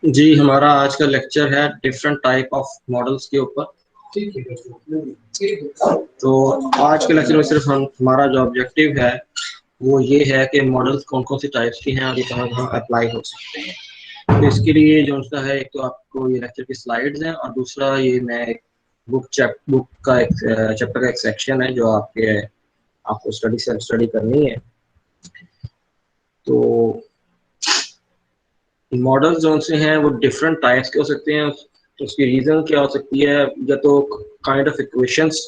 जी, हमारा आज का लेक्चर है डिफरेंट टाइप ऑफ मॉडल्स के ऊपर। ठीक है। तो आज के लेक्चर में सिर्फ हमारा जो ऑब्जेक्टिव है वो ये है कि मॉडल्स कौन कौन सी टाइप्स की हैं और ये कहाँ कहाँ अप्लाई हो सकते हैं। तो इसके लिए जो सा है, एक तो आपको ये लेक्चर की स्लाइड्स हैं और दूसरा ये मैं एक बुक का एक चैप्टर का एक सेक्शन है जो आपको सेल्फ स्टडी करनी है। तो मॉडल्स जो से हैं वो डिफरेंट टाइप्स के हो सकते हैं। तो उसकी रीज़न क्या हो सकती है, या तो काइंड ऑफ इक्वेशंस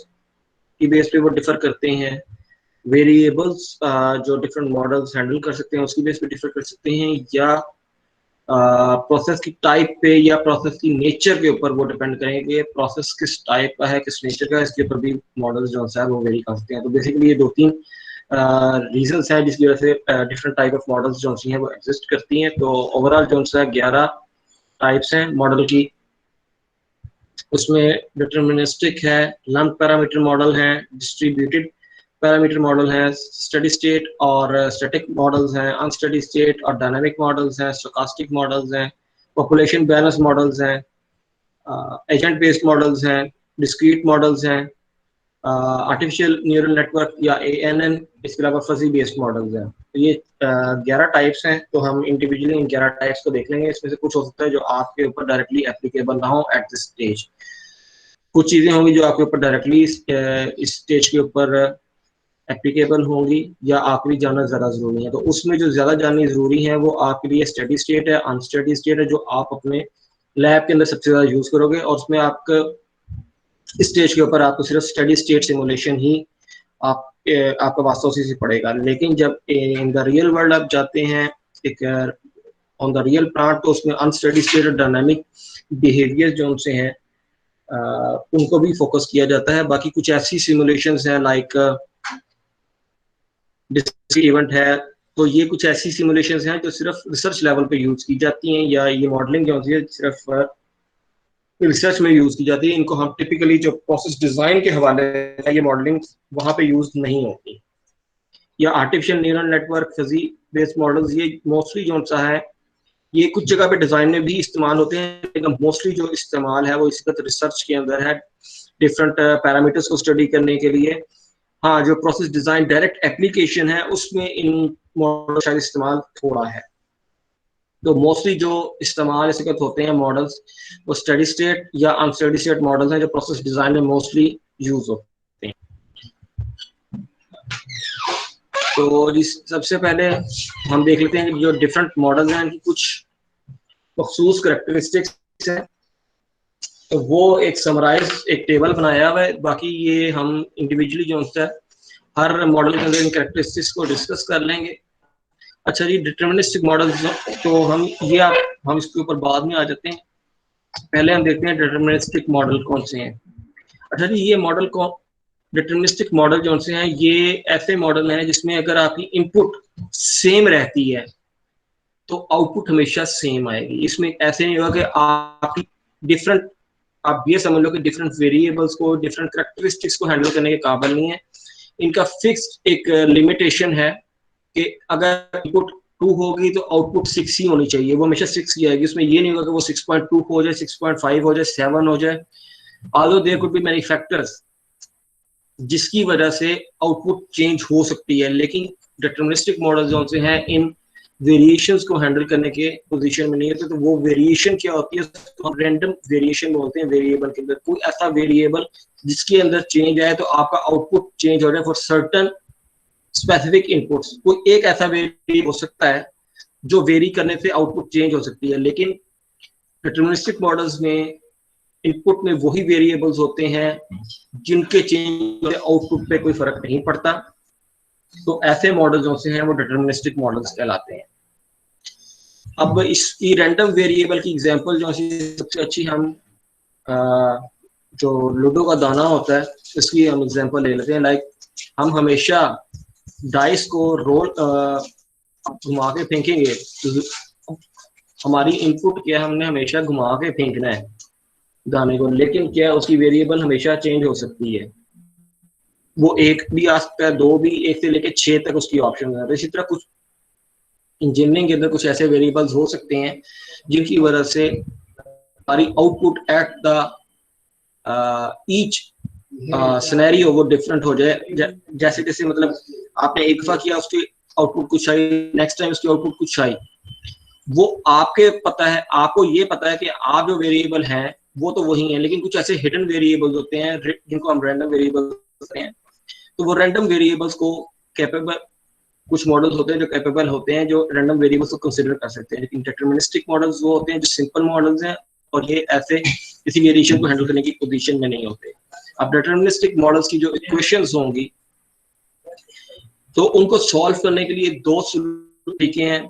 की बेस पे वो डिफर करते हैं, वेरिएबल्स जो डिफरेंट मॉडल्स हैंडल कर सकते हैं उसकी बेस पे डिफर कर सकते हैं, या प्रोसेस की टाइप पे या प्रोसेस की नेचर के ऊपर वो डिपेंड करेंगे कि प्रोसेस किस टाइप का है, किस नेचर का है, इसके ऊपर भी मॉडल्स जो है वो वेरी कर सकते हैं। तो बेसिकली ये दो तीन रीजंस हैं जिसकी वजह से डिफरेंट टाइप ऑफ मॉडल्स जो हैं वो एग्जिस्ट करती हैं। तो ओवरऑल जो है 11 टाइप्स हैं मॉडल की। उसमें डिटर्मिनिस्टिक है, लंप पैरामीटर मॉडल है, डिस्ट्रीब्यूटेड पैरामीटर मॉडल है, स्टडी स्टेट और स्टैटिक मॉडल्स हैं, अनस्टडी स्टेट और डायनामिक मॉडल्स हैं, स्टोकास्टिक मॉडल्स हैं, पॉपुलेशन बैलेंस मॉडल्स हैं, एजेंट बेस्ड मॉडल्स हैं, डिस्क्रीट मॉडल्स हैं, आर्टिफिशियल न्यूरल नेटवर्क या ANN, इसके अलावा फजी बेस्ड मॉडल्स हैं। तो ये 11 टाइप्स हैं। तो हम इंडिविजुअली इन 11 टाइप्स को देख लेंगे। इसमें से कुछ हो सकता है जो आपके ऊपर डायरेक्टली एप्लीकेबल ना हो एट दिस स्टेज, कुछ चीज़ें होंगी जो आपके ऊपर डायरेक्टली इस स्टेज के ऊपर एप्लीकेबल होंगी या आपके लिए जानना ज़्यादा ज़रूरी है। तो उसमें जो ज़्यादा जाननी ज़रूरी है वो आपके लिए स्टडी स्टेट है, अनस्टडी स्टेट है, जो आप अपने लैब के अंदर सबसे ज़्यादा यूज़ करोगे। और उसमें आपका इस स्टेज के ऊपर आपको सिर्फ स्टडी स्टेट सिमुलेशन ही आप आपका वास्तव से पड़ेगा। लेकिन जब इन द रियल वर्ल्ड आप जाते हैं, एक ऑन द रियल प्लांट, तो उसमें अनस्टडी स्टेट और डायनामिक बिहेवियर जो उनसे हैं उनको भी फोकस किया जाता है। बाकी कुछ ऐसी सिमुलेशंस हैं लाइक डिस्क्रीट इवेंट है, तो ये कुछ ऐसी सिमुलेशंस हैं जो सिर्फ रिसर्च लेवल पे यूज की जाती हैं, या ये मॉडलिंग जो होती है सिर्फ रिसर्च में यूज की जाती है। इनको हम टिपिकली जो प्रोसेस डिजाइन के हवाले से ये मॉडलिंग वहां पे यूज नहीं होती। या artificial neural network, fuzzy based models, ये मोस्टली जो सा है ये कुछ जगह पे डिजाइन में भी इस्तेमाल होते हैं, लेकिन मोस्टली जो इस्तेमाल है वो इस वक्त रिसर्च के अंदर है, डिफरेंट पैरामीटर्स को स्टडी करने के लिए। हाँ, जो प्रोसेस डिजाइन डायरेक्ट एप्लीकेशन है उसमें इन मॉडल का इस्तेमाल थोड़ा है। तो मोस्टली जो इस्तेमाल इस वक्त होते हैं मॉडल्स वो स्टडी स्टेट या अनस्टडी स्टेट मॉडल्स हैं जो प्रोसेस डिजाइन में मोस्टली यूज होते हैं। तो सबसे पहले हम देख लेते हैं कि जो डिफरेंट मॉडल्स हैं इनकी कुछ मखसूस करेक्टरिस्टिक्स हैं। तो वो एक समराइज एक टेबल बनाया हुआ है, बाकी ये हम इंडिविजुअली जो है हर मॉडल के अंदर इन करेक्टरिस्टिक्स को डिस्कस कर लेंगे। अच्छा जी, डिटर्मिनिस्टिक मॉडल, तो हम इसके ऊपर बाद में आ जाते हैं। पहले हम देखते हैं डिटर्मिनिस्टिक मॉडल कौन से हैं। अच्छा जी, ये मॉडल कौन डिटर्मिनिस्टिक मॉडल जो से हैं ये ऐसे मॉडल हैं जिसमें अगर आपकी इनपुट सेम रहती है तो आउटपुट हमेशा सेम आएगी। इसमें ऐसे नहीं होगा कि आपकी डिफरेंट, आप ये समझ लो कि डिफरेंट वेरिएबल्स को, डिफरेंट करेक्टरिस्टिक्स को हैंडल करने के काबिल नहीं है। इनका फिक्स्ड एक लिमिटेशन है कि अगर इनपुट 2 होगी तो आउटपुट 6 ही होनी चाहिए, वो हमेशा 6 ही आएगी। उसमें ये नहीं होगा कि वो 6.2 हो जाए, 6.5 हो जाए, 7 हो जाए। Although there could be many factors जिसकी वजह से आउटपुट चेंज हो सकती है, लेकिन डिटर्मिनिस्टिक मॉडल जो से हैं इन वेरिएशंस को हैंडल करने के पोजीशन में नहीं होते। तो वो वेरिएशन क्या होती है, तो हम रैंडम वेरिएशन बोलते हैं। वेरिएबल के अंदर कोई ऐसा वेरिएबल जिसके अंदर चेंज आए तो आपका आउटपुट चेंज हो जाए फॉर सर्टन स्पेसिफिक इनपुट्स। कोई एक ऐसा वेरिएबल हो सकता है जो वेरी करने से आउटपुट चेंज हो सकती है, लेकिन डिटर्मिनिस्टिक मॉडल्स में इनपुट में वही वेरिएबल्स होते हैं जिनके चेंज आउटपुट पे कोई फर्क नहीं पड़ता। तो ऐसे मॉडल जो से हैं वो डिटर्मिनिस्टिक मॉडल्स कहलाते हैं। अब इसकी रैंडम वेरिएबल की एग्जांपल जो सबसे अच्छी हम जो लूडो का दाना होता है इसकी हम एग्जांपल ले लेते हैं। लाइक हम हमेशा डाइस को रोल घुमा के फेंकेंगे, तो हमारी इनपुट क्या है, हमने हमेशा घुमा के फेंकना है दाने को, लेकिन क्या उसकी वेरिएबल हमेशा चेंज हो सकती है। वो 1 भी आ सकता है, 2 भी, 1 से लेके 6 तक उसकी ऑप्शन है। तो इसी तरह कुछ इंजीनियरिंग के अंदर कुछ ऐसे वेरिएबल्स हो सकते हैं जिनकी वजह से हमारी output at the each scenario वो डिफरेंट हो जाए। जैसे जैसे मतलब आपने एक दफा किया उसकी आउटपुट कुछ आई, नेक्स्ट टाइम उसकी आउटपुट कुछ आई, वो आपके पता है, आपको ये पता है कि आप जो वेरिएबल हैं वो तो वही है, लेकिन कुछ ऐसे हिडन वेरिएबल्स होते हैं जिनको हम रैंडम वेरिएबल्स कहते हैं। तो वो रैंडम वेरिएबल्स को कैपेबल, कुछ मॉडल्स होते हैं जो कैपेबल होते हैं जो रैंडम वेरिएबल्स को कंसीडर कर सकते हैं, लेकिन डिटरमिनिस्टिक मॉडल्स वो होते हैं जो सिंपल मॉडल्स हैं और ये ऐसे किसी वेरिएशन को हैंडल करने की पोजीशन में नहीं होते। अब डिटरमिनिस्टिक मॉडल्स की जो इक्वेशंस होंगी तो उनको सॉल्व करने के लिए दो तरीके हैं,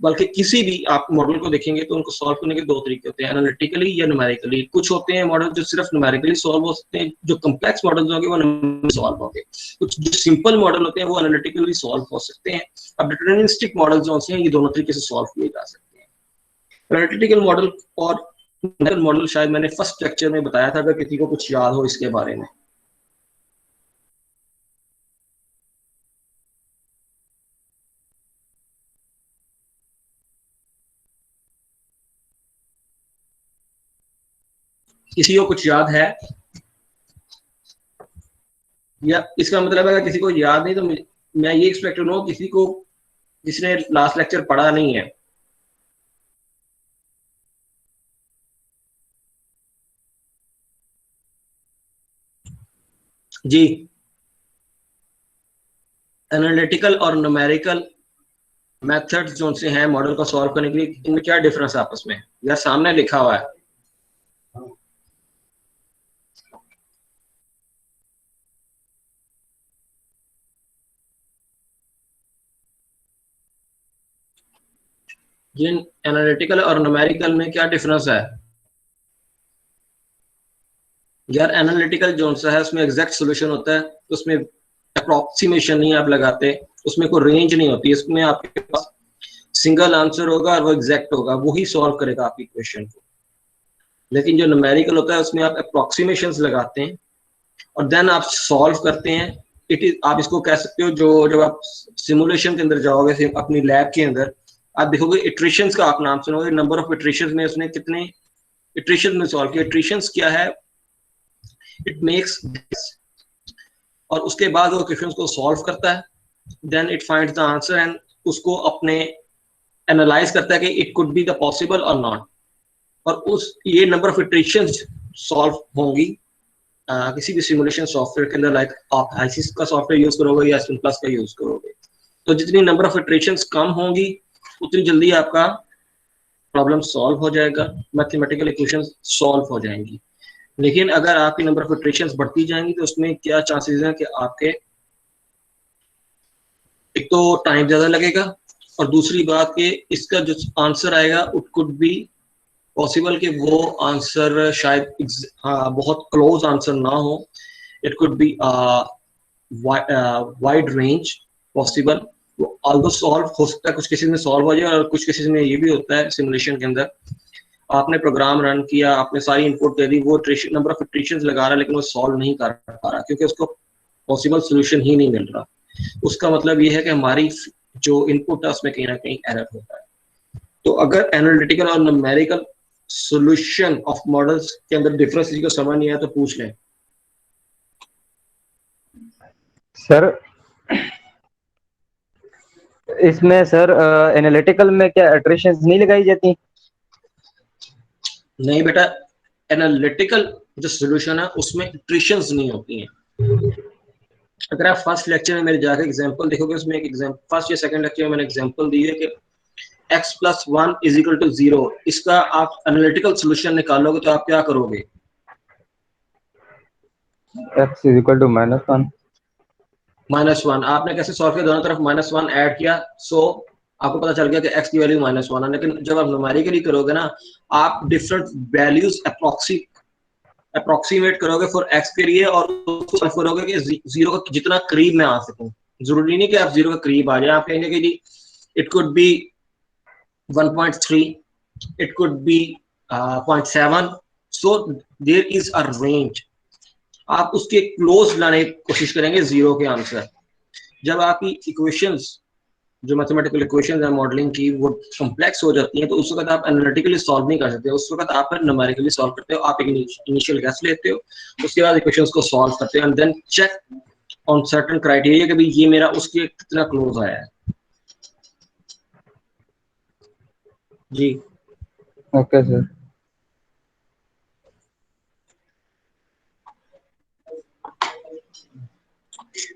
बल्कि किसी भी आप मॉडल को देखेंगे तो उनको सॉल्व करने के दो तरीके होते हैं, एनालिटिकली या न्यूमेरिकली। कुछ होते हैं मॉडल जो सिर्फ न्यूमेरिकली सॉल्व हो सकते हैं, जो कम्प्लेक्स मॉडल्स होंगे वो न्यूमेरिकली सॉल्व होंगे। कुछ जो सिंपल मॉडल होते हैं वो एनालिटिकली सॉल्व हो सकते हैं। अब डिटरमिनिस्टिक मॉडल जो हैं ये दोनों तरीके से सॉल्व किए जा सकते हैं। एनालिटिकल मॉडल और न्यूमेरिकल मॉडल शायद मैंने फर्स्ट लेक्चर में बताया था, अगर किसी को कुछ याद हो इसके बारे में। किसी को कुछ याद है, या इसका मतलब है अगर किसी को याद नहीं तो मैं ये एक्सपेक्ट करूँ किसी को जिसने लास्ट लेक्चर पढ़ा नहीं है। जी, एनालिटिकल और न्यूमेरिकल मेथड्स जो से हैं मॉडल को सॉल्व करने के लिए, इनमें क्या डिफरेंस है आपस में, या सामने लिखा हुआ है? जिन एनालिटिकल और न्यूमेरिकल में क्या डिफरेंस है? यार एनालिटिकल जो सा है उसमें एग्जैक्ट सॉल्यूशन होता है, तो उसमें अप्रोक्सीमेशन नहीं आप लगाते, उसमें कोई रेंज नहीं होती, इसमें आपके पास सिंगल आंसर होगा और वो एग्जैक्ट होगा, वही सॉल्व करेगा आपकी क्वेश्चन को। लेकिन जो न्यूमेरिकल होता है उसमें आप अप्रोक्सीमेशंस लगाते हैं और देन आप सॉल्व करते हैं। इट इज, आप इसको कह सकते हो, जो जब आप सिमुलेशन के अंदर जाओगे अपनी लैब के अंदर, आप देखोगे इटरेशंस का आप नाम सुनोगे, नंबर ऑफ इटरेशंस में उसने कितने इटरेशंस में सॉल्व किया। इटरेशंस क्या है? इट मेक्स, और उसके बाद वो क्वेश्चन को सॉल्व करता है, then it finds the answer and उसको अपने एनालाइज करता है कि it could be the possible और नॉट, और उस ये नंबर ऑफ इटरेशंस सॉल्व होंगी किसी भी सिमुलेशन सॉफ्टवेयर के अंदर। लाइक आप आईसिस का सॉफ्टवेयर यूज करोगे या स्पिन प्लस का यूज करोगे, तो जितनी नंबर ऑफ इटरेशंस कम होंगी उतनी जल्दी आपका प्रॉब्लम सॉल्व हो जाएगा, मैथमेटिकल इक्वेशंस सॉल्व हो जाएंगी। लेकिन अगर आपकी नंबर ऑफ इटरेशंस बढ़ती जाएंगी तो उसमें क्या चांसेस हैं कि आपके, एक तो टाइम ज्यादा लगेगा और दूसरी बात कि इसका जो आंसर आएगा इट कुड बी पॉसिबल कि वो आंसर शायद बहुत क्लोज आंसर ना हो। It could B wide range possible, although solve हो सकता है, कुछ केसेस में सॉल्व हो जाए और कुछ केसेस में ये भी होता है सिमुलेशन के अंदर आपने प्रोग्राम रन किया, आपने सारी इनपुट दे दी, वो नंबर ऑफ इटरेशंस लगा रहा लेकिन वो सॉल्व नहीं कर पा रहा क्योंकि उसको पॉसिबल सोल्यूशन ही नहीं मिल रहा। उसका मतलब ये है कि हमारी जो इनपुट है उसमें कहीं ना कहीं एरर होता है। तो अगर एनालिटिकल और न्यूमेरिकल सॉल्यूशन ऑफ मॉडल्स के अंदर डिफरेंस किसी को समझ नहीं आया तो पूछ लें। सर इसमें सर एनालिटिकल में क्या इटरेशंस नहीं लगाई जाती? नहीं बेटा, एनालिटिकल जो सॉल्यूशन है उसमें इटरेशंस नहीं होती हैं। अगर आप फर्स्ट लेक्चर में मेरे जाकर एग्जांपल देखोगे, उसमें एक एग्जांपल फर्स्ट या सेकंड लेक्चर में मैंने एग्जांपल दी है कि x + 1 = 0, इसका आप एनालिटिकल सॉल्यूशन निकालोगे तो आप क्या करोगे? x = -1। आपने कैसे सॉल्व किया? दोनों तरफ -1 ऐड किया, सो आपको पता चल गया कि x की वैल्यू -1 है। लेकिन जब आप न्यूमेरिकली करोगे ना, आप डिफरेंट वैल्यूज अप्रोक्सीमेट करोगे फॉर x के लिए और उसको सॉल्व करोगे कि 0 का जितना करीब मैं आ सकूं। जरूरी नहीं कि आप 0 के करीब आ जाए, आप कहेंगे कि जी it could be 1.3, it could be 0.7, so there is a range। आप उसके क्लोज लाने की कोशिश करेंगे 0 के आंसर। जब आपकी इक्वेशंस जो मैथमेटिकल इक्वेशंस है मॉडलिंग की वो कॉम्प्लेक्स हो जाती हैं, तो उस वक्त आप एनालिटिकली सॉल्व नहीं कर सकते, उस वक्त आप न्यूमेरिकली सॉल्व करते हो। आप एक इनिशियल गैस लेते हो, उसके बाद इक्वेशंस को सॉल्व करते हो and then check on certain criteria कि भाई ये मेरा उसके कितना क्लोज आया है। जी ओके सर।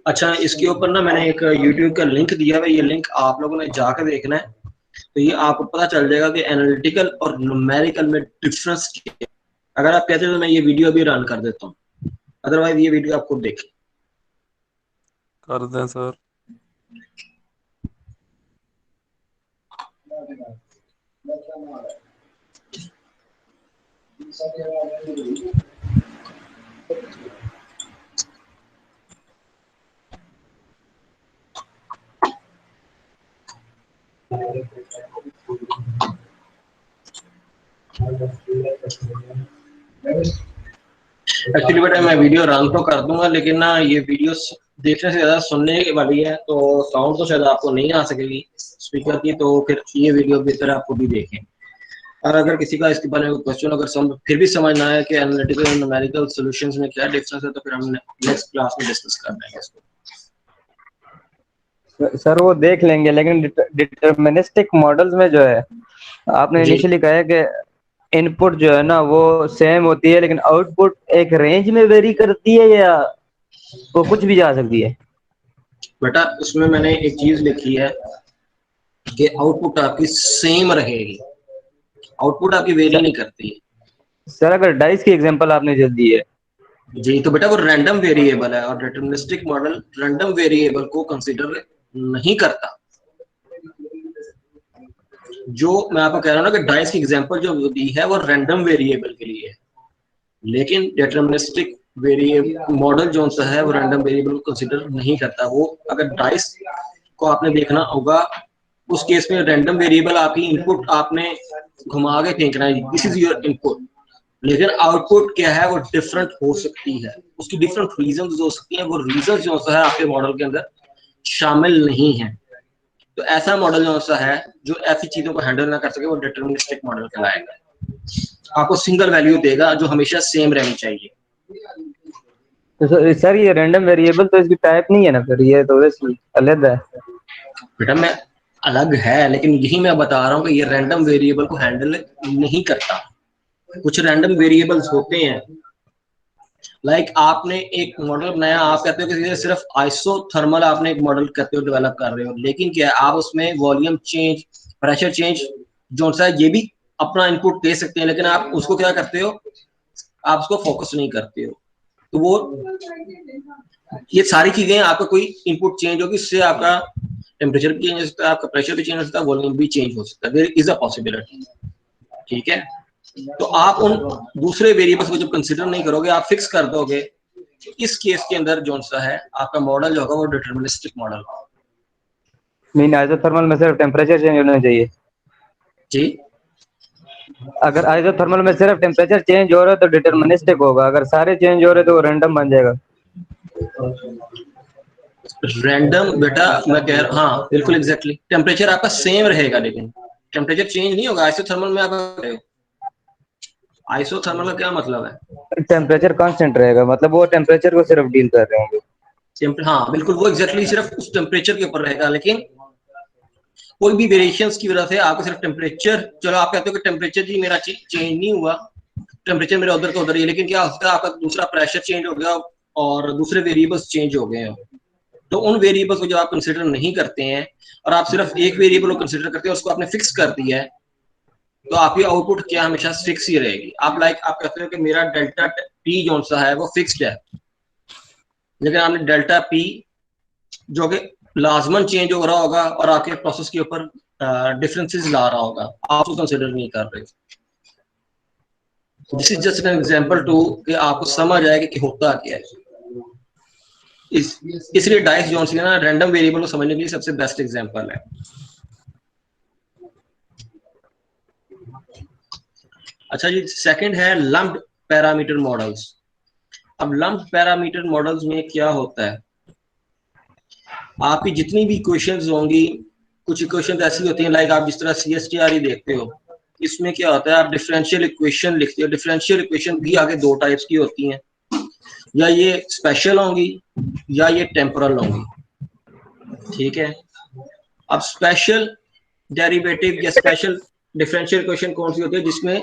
अच्छा, इसके ऊपर ना मैंने एक यूट्यूब का लिंक दिया है, ये लिंक आप लोगों ने जाकर देखना है, तो ये आपको पता चल जाएगा कि एनालिटिकल और न्यूमेरिकल में डिफरेंस क्या है। अगर आप कहते हो तो मैं ये वीडियो भी रन कर देता हूँ, अदरवाइज ये वीडियो आप खुद देखें। कर दें सर। एक्चुअली बेटा मैं वीडियो रन तो कर दूंगा, लेकिन ना ये वीडियो देखने से ज्यादा सुनने वाली है, तो साउंड तो शायद आपको नहीं आ सकेगी स्पीकर की, तो फिर ये वीडियो बेहतर आपको भी देखें। और अगर किसी का इसके बारे में क्वेश्चन अगर फिर भी समझ ना आए कि एनालिटिकल और न्यूमेरिकल सॉल्यूशंस में क्या डिफरेंस है, तो फिर हम नेक्स्ट क्लास में डिस्कस कर देंगे इसको। सर वो देख लेंगे, लेकिन डिटरमिनिस्टिक मॉडल्स में जो है आपने जी इनिशियली कहा है कि इनपुट जो है ना वो सेम होती है, लेकिन आउटपुट एक रेंज में वेरी करती है या वो कुछ भी जा सकती है। बेटा उसमें मैंने एक चीज लिखी है कि आउटपुट आपकी सेम रहेगी, आउटपुट आपकी वेरी नहीं करती है। सर अगर डाइस की एग्जांपल आपने जो दी है, जी तो बेटा वो रैंडम वेरिएबल है, और डिटरमिनिस्टिक मॉडल रैंडम वेरिएबल को कंसीडर नहीं करता। जो मैं आपको कह रहा हूँ ना कि डाइस की एग्जांपल जो दी है वो रैंडम वेरिएबल के लिए है, लेकिन डिटरमिनिस्टिक वेरिएबल मॉडल जो सा है वो रैंडम वेरिएबल को कंसीडर नहीं करता। वो अगर डाइस को आपने देखना होगा, उस केस में रैंडम वेरिएबल आपकी इनपुट आपने घुमा के फेंकना है, दिस इज योर इनपुट, लेकिन आउटपुट क्या है वो डिफरेंट हो सकती है, उसकी डिफरेंट रीजंस हो सकती हैं, वो रीजंस जो सा है आपके मॉडल के अंदर शामिल नहीं है। तो ऐसा मॉडल जो सा है जो ऐसी चीजों को हैंडल ना कर सके वो डिटरमिनिस्टिक मॉडल कहलाएगा। आपको सिंगल वैल्यू देगा जो हमेशा सेम रहनी चाहिए। तो सर ये रैंडम वेरिएबल तो इसकी टाइप नहीं है ना, फिर ये तो वैसे अलग है। बेटा मैं अलग है, लेकिन यही मैं बता रहा हूँ कि ये रैंडम वेरिएबल को हैंडल नहीं करता। कुछ रैंडम वेरिएबल्स होते हैं, लाइक आपने एक मॉडल बनाया, आप कहते हो कि सिर्फ आइसोथर्मल आपने एक मॉडल कहते हो डेवलप कर रहे हो, लेकिन क्या आप उसमें वॉल्यूम चेंज, प्रेशर चेंज जो सा ये भी अपना इनपुट दे सकते हैं, लेकिन आप उसको क्या करते हो, आप उसको फोकस नहीं करते हो। तो वो ये सारी चीजें आपका कोई इनपुट चेंज होगी, इससे आपका टेम्परेचर भी चेंज हो सकता है, आपका प्रेशर भी चेंज हो सकता है, वॉल्यूम भी चेंज हो सकता है, देयर इज अ पॉसिबिलिटी। ठीक है, तो आप उन दूसरे वेरिएबल्स को जब कंसीडर नहीं करोगे, आप फिक्स कर दोगे, इस केस के अंदर जो सा है आपका मॉडल जो होगा वो डिटरमिनिस्टिक मॉडल होगा। मीन आइसोथर्मल में सिर्फ टेम्परेचर चेंज होना चाहिए। जी अगर आइसोथर्मल में सिर्फ टेम्परेचर चेंज हो रहा है तो डिटरमिनिस्टिक होगा, अगर सारे चेंज हो रहे तो वो रैंडम बन जाएगा। रैंडम बेटा मैं कह रहा, हाँ बिल्कुल एग्जैक्टली, टेम्परेचर आपका सेम रहेगा, लेकिन टेम्परेचर चेंज नहीं होगा। आइसोथर्मल में आप, आइसोथर्मल का क्या मतलब है? टेम्परेचर कांस्टेंट रहेगा, मतलब वो टेम्परेचर को सिर्फ डील कर रहे होंगे। हाँ बिल्कुल, वो एग्जैक्टली सिर्फ उस टेम्परेचर के ऊपर रहेगा, लेकिन कोई भी वेरिएशंस की वजह से आपको सिर्फ टेम्परेचर, चलो आप कहते हो कि टेम्परेचर जी मेरा चेंज नहीं हुआ, टेम्परेचर मेरा उधर का उधर ही है, लेकिन क्या हो सकता है आपका दूसरा प्रेशर चेंज हो गया और दूसरे वेरिएबल्स चेंज हो गए हैं। तो उन वेरिएबल्स को जब आप कंसीडर नहीं करते हैं और आप सिर्फ एक वेरिएबल को कंसीडर करते हैं, उसको आपने फिक्स कर दिया है, तो आपकी आउटपुट क्या हमेशा फिक्स ही रहेगी। आप आप कहते हो कि मेरा डेल्टा पी जो सा है वो फिक्स्ड है, लेकिन आपने डेल्टा पी जो कि लाजमन चेंज हो रहा होगा और आपके प्रोसेस के ऊपर डिफरेंसेस ला रहा होगा, आप उसको कंसीडर नहीं कर रहे। This is just an example to कि आपको समझ आएगा कि होता क्या है। इसलिए डाइस जोन्स ना रैंडम वेरिएबल को समझने के लिए सबसे बेस्ट एग्जांपल है। अच्छा जी, सेकंड है लम्प्ड पैरामीटर मॉडल्स। अब लम्प्ड पैरामीटर मॉडल्स में क्या होता है, आपकी जितनी भी इक्वेशंस होंगी कुछ इक्वेशन ऐसी होती हैं, लाइक आप जिस तरह CSTR ही देखते हो, इसमें क्या होता है, आप डिफरेंशियल इक्वेशन लिखते हो, डिफरेंशियल इक्वेशन भी आगे दो टाइप्स की होती हैं, या ये स्पेशल होंगी या ये टेम्पोरल होंगी, ठीक है। अब स्पेशल डेरिवेटिव या स्पेशल डिफरेंशियल इक्वेशन कौन सी होती है, जिसमें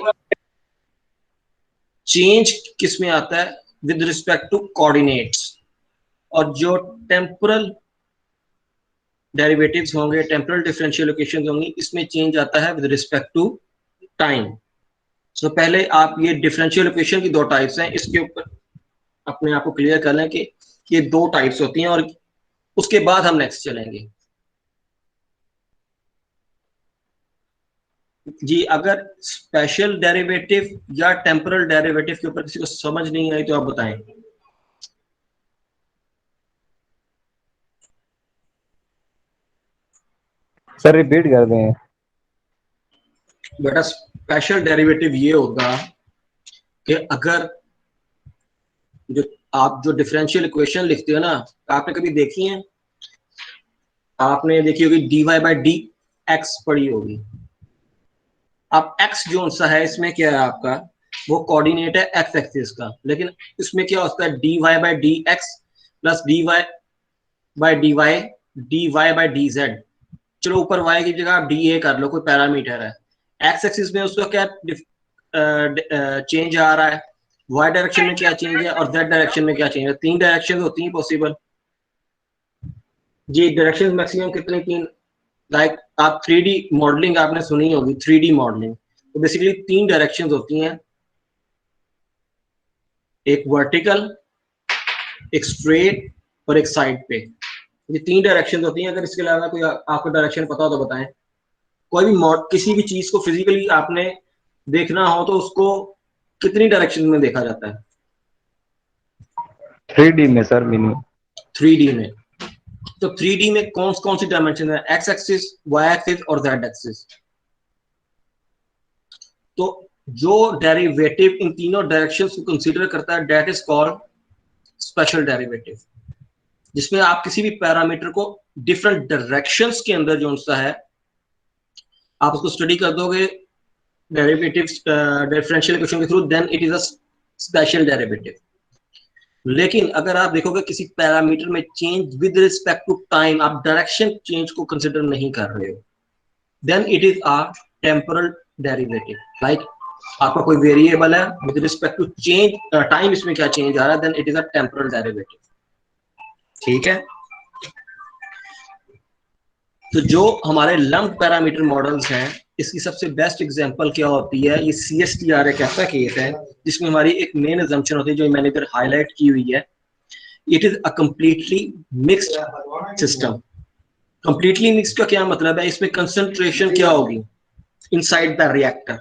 चेंज किस में आता है, विद रिस्पेक्ट टू कोऑर्डिनेट्स, और जो टेम्पोरल डेरिवेटिव्स होंगे, टेम्पोरल डिफरेंशियल इक्वेशन होंगी, इसमें चेंज आता है विद रिस्पेक्ट टू टाइम। सो पहले आप ये डिफरेंशियल इक्वेशन की दो टाइप्स हैं, इसके ऊपर अपने आप को क्लियर कर लें कि ये दो टाइप्स होती हैं, और उसके बाद हम नेक्स्ट चलेंगे। जी, अगर स्पेशल डेरिवेटिव या टेम्पोरल डेरिवेटिव के ऊपर किसी को समझ नहीं आई तो आप बताएं। सर रिपीट कर दें। बेटा स्पेशल डेरिवेटिव ये होगा कि अगर जो आप जो डिफरेंशियल इक्वेशन लिखते हो ना, आपने कभी देखी है, आपने देखी होगी dy/dx पढ़ी होगी। अब x जो सा है, इसमें क्या है आपका, वो कोऑर्डिनेट है x एक्सिस का, लेकिन इसमें क्या होता है, dy/dx प्लस dy/dy/dz। चलो ऊपर y की जगह आप dA कर लो, कोई पैरामीटर है, x एक्सिस में उसका क्या चेंज आ रहा है, y डायरेक्शन में क्या चेंज है, और z डायरेक्शन में क्या चेंज है। तीन डायरेक्शन होती हैं पॉसिबल। जी, डायरेक्शन मैक्सिमम कितने, तीन। लाइक आप 3D मॉडलिंग आपने सुनी होगी, 3D मॉडलिंग, तो बेसिकली तीन डायरेक्शंस होती हैं, एक वर्टिकल, एक स्ट्रेट और एक साइड पे। ये तीन डायरेक्शंस होती हैं। अगर इसके अलावा कोई आपको डायरेक्शन पता हो तो बताएं। कोई भी किसी भी चीज को फिजिकली आपने देखना हो तो उसको कितनी डायरेक्शन में देखा जाता है? 3D में सर, मिनिमम 3D में। तो 3D में कौन सी डायमेंशन है, एक्स एक्सिस, वाई एक्सिस और जेड एक्सिस। तो जो डेरिवेटिव इन तीनों डायरेक्शंस को कंसीडर करता है, that is called special derivative, जिसमें आप किसी भी पैरामीटर को डिफरेंट डायरेक्शंस के अंदर जो सा है, आप उसको स्टडी कर दोगे डेरिवेटिव डिफरेंशियल इक्वेशन के through, then it is a spatial derivative. लेकिन अगर आप देखोगे किसी पैरामीटर में change with respect to time, आप डायरेक्शन चेंज को कंसीडर नहीं कर रहे हो, then it is a temporal derivative. Like आपका कोई वेरिएबल है, with respect to change time, इसमें क्या चेंज आ रहा है, then it is a temporal derivative, ठीक है। तो जो हमारे लंप्ड पैरामीटर मॉडल्स हैं, इसकी सबसे बेस्ट एग्जांपल क्या होती है, ये CSTR एक ऐसा केस है जिसमें हमारी एक मेन अजम्पशन होती है, जो मैंने इधर हाईलाइट की हुई है। It is a completely mixed system. Completely mixed का क्या मतलब है, इसमें कंसंट्रेशन क्या होगी इनसाइड द रिएक्टर।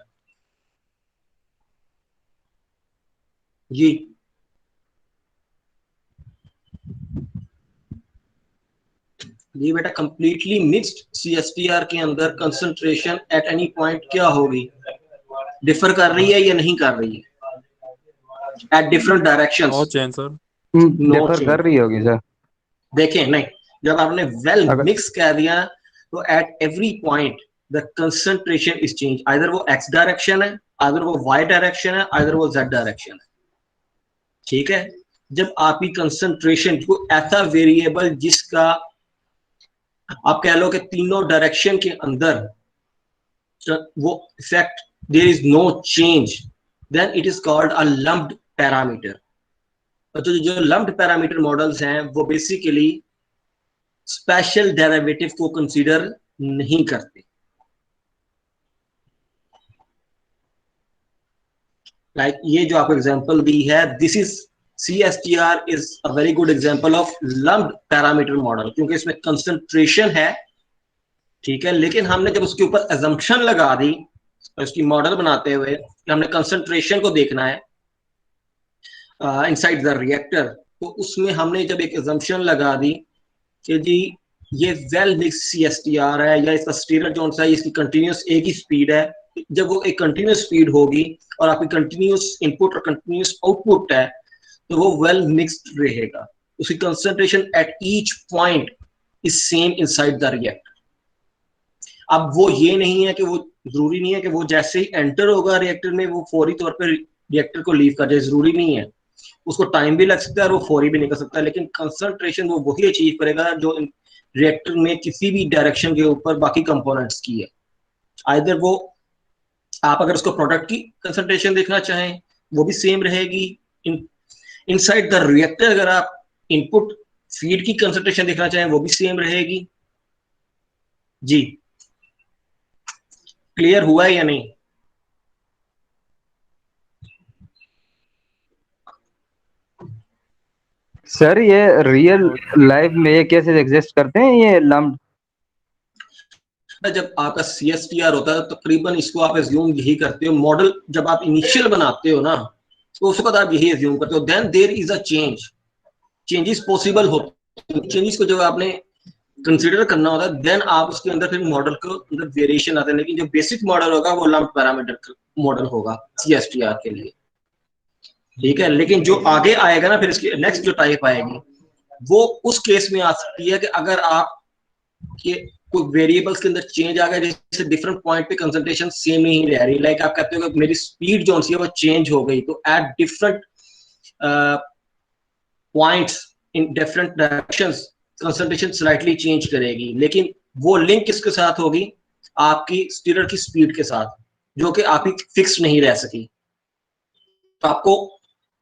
जी, ये बेटा कंप्लीटली मिक्स्ड CSTR के अंदर कंसंट्रेशन एट एनी पॉइंट क्या होगी, डिफर कर रही है या नहीं कर रही है, at different directions. No change sir. No differ change. कर रही होगी सर। देखें, नहीं, जब आपने वेल अगर मिक्स कह दिया तो eight every point the concentration is change, either वो x डायरेक्शन है, आइदर वो y डायरेक्शन है, आइदर वो z डायरेक्शन है, ठीक है। जब आपकी कंसंट्रेशन को ऐसा वेरिएबल जिसका आप कह लो कि तीनों डायरेक्शन के अंदर वो effect there is no change, then it is called a lumped parameter. तो जो लम्प्ड पैरामीटर मॉडल्स हैं वो बेसिकली स्पेशल डेरिवेटिव को कंसीडर नहीं करते। लाइक ये जो आपको एग्जांपल दी है, this is CSTR is a very good example of lumped parameter model, क्योंकि इसमें कंसंट्रेशन है, ठीक है, लेकिन हमने जब उसके ऊपर अजम्पशन लगा दी उसकी मॉडल बनाते हुए, हमने कंसंट्रेशन को देखना है इनसाइड द रिएक्टर, तो उसमें हमने जब एक अजम्पशन लगा दी कि जी ये वेल मिक्स CSTR है, या इसका स्टीरर जोन है, इसकी कंटिन्यूस एक ही स्पीड है। जब वो एक कंटिन्यूस स्पीड होगी और आपकी कंटिन्यूस इनपुट और कंटिन्यूस आउटपुट है, तो वो वेल मिक्स्ड रहेगा, उसकी concentration at each point is same inside the reactor. अब वो ये नहीं है कि वो जरूरी नहीं है कि वो जैसे ही एंटर होगा रिएक्टर में वो फौरी तौर पर रिएक्टर को लीव कर जाए, जरूरी नहीं है। उसको टाइम भी लग सकता है और वो फौरी भी नहीं कर सकता, लेकिन कंसंट्रेशन वो वही अचीव करेगा जो रिएक्टर में किसी भी डायरेक्शन के ऊपर बाकी कंपोनेंट्स की है। आइदर वो आप अगर उसको प्रोडक्ट की कंसंट्रेशन देखना चाहें वो भी सेम रहेगी, इनसाइड द रिएक्टर अगर आप इनपुट फीड की कंसंट्रेशन देखना चाहें वो भी सेम रहेगी। जी क्लियर हुआ है या नहीं? सर ये रियल लाइफ में ये कैसे एग्जिस्ट करते हैं ये लम्प? जब आपका CSTR होता है तकरीबन इसको आप एज्यूम यही करते हो, मॉडल जब आप इनिशियल बनाते हो ना तो उस वक्त आप यही एज्यूम करते हो, then there is a change, changes possible होते हैं, चेंजेस को जब आपने कंसीडर करना होता है देन आप उसके अंदर फिर मॉडल को अंदर वेरिएशन आते हैं, लेकिन जो बेसिक मॉडल होगा वो लंप पैरामीटर मॉडल होगा CSTR के लिए, ठीक है। लेकिन जो आगे आएगा ना फिर इसकी नेक्स्ट जो टाइप आएगी वो उस केस में आ सकती है कि अगर आप के कोई वेरिएबल्स के अंदर चेंज आ गया, जैसे डिफरेंट पॉइंट पे कंसंट्रेशन सेम नहीं रह रही, लाइक आप कहते हो कि मेरी स्पीड जो है वो चेंज हो गई, तो at different points in different directions concentration slightly change करेगी, लेकिन वो लिंक किसके साथ होगी? आपकी स्टीरर की स्पीड के साथ, जो कि आपकी फिक्स नहीं रह सकी। तो आपको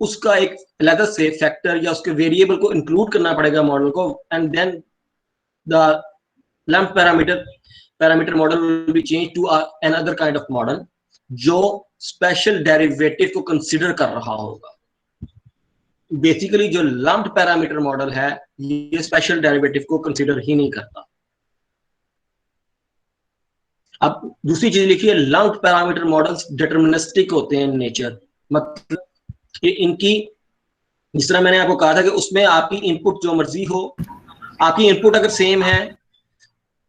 उसका एक अलग से फैक्टर या उसके वेरिएबल को इंक्लूड करना पड़ेगा मॉडल को, and then the lump parameter model will be change to another kind of model जो स्पेशल डेरिवेटिव को कंसीडर कर रहा होगा। बेसिकली जो लंप्ड पैरामीटर मॉडल है ये स्पेशल डेरिवेटिव को कंसीडर ही नहीं करता। अब दूसरी चीज लिखिए, लंप्ड पैरामीटर मॉडल्स डिटरमिनिस्टिक होते हैं इन नेचर, मतलब कि इनकी जिस तरह मैंने आपको कहा था कि उसमें आपकी इनपुट जो मर्जी हो, आपकी इनपुट अगर सेम है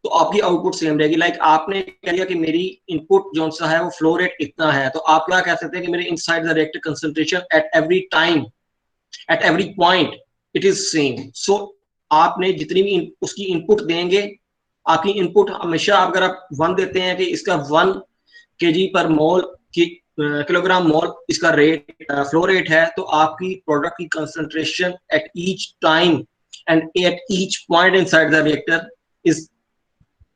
तो आपकी आउटपुट सेम रहेगी। लाइक आपने कह दिया कि मेरी इनपुट जो सा है वो फ्लो रेट इतना है, तो आप क्या कह सकते हैं कि मेरे inside the reactor concentration at every time at every point it is same. So आपने जितनी भी उसकी इनपुट देंगे, आपकी इनपुट हमेशा अगर आप 1 देते हैं कि इसका 1 kg पर मोल की किलोग्राम मोल इसका रेट फ्लो रेट है, तो आपकी प्रोडक्ट की concentration at each time and at each point inside the reactor is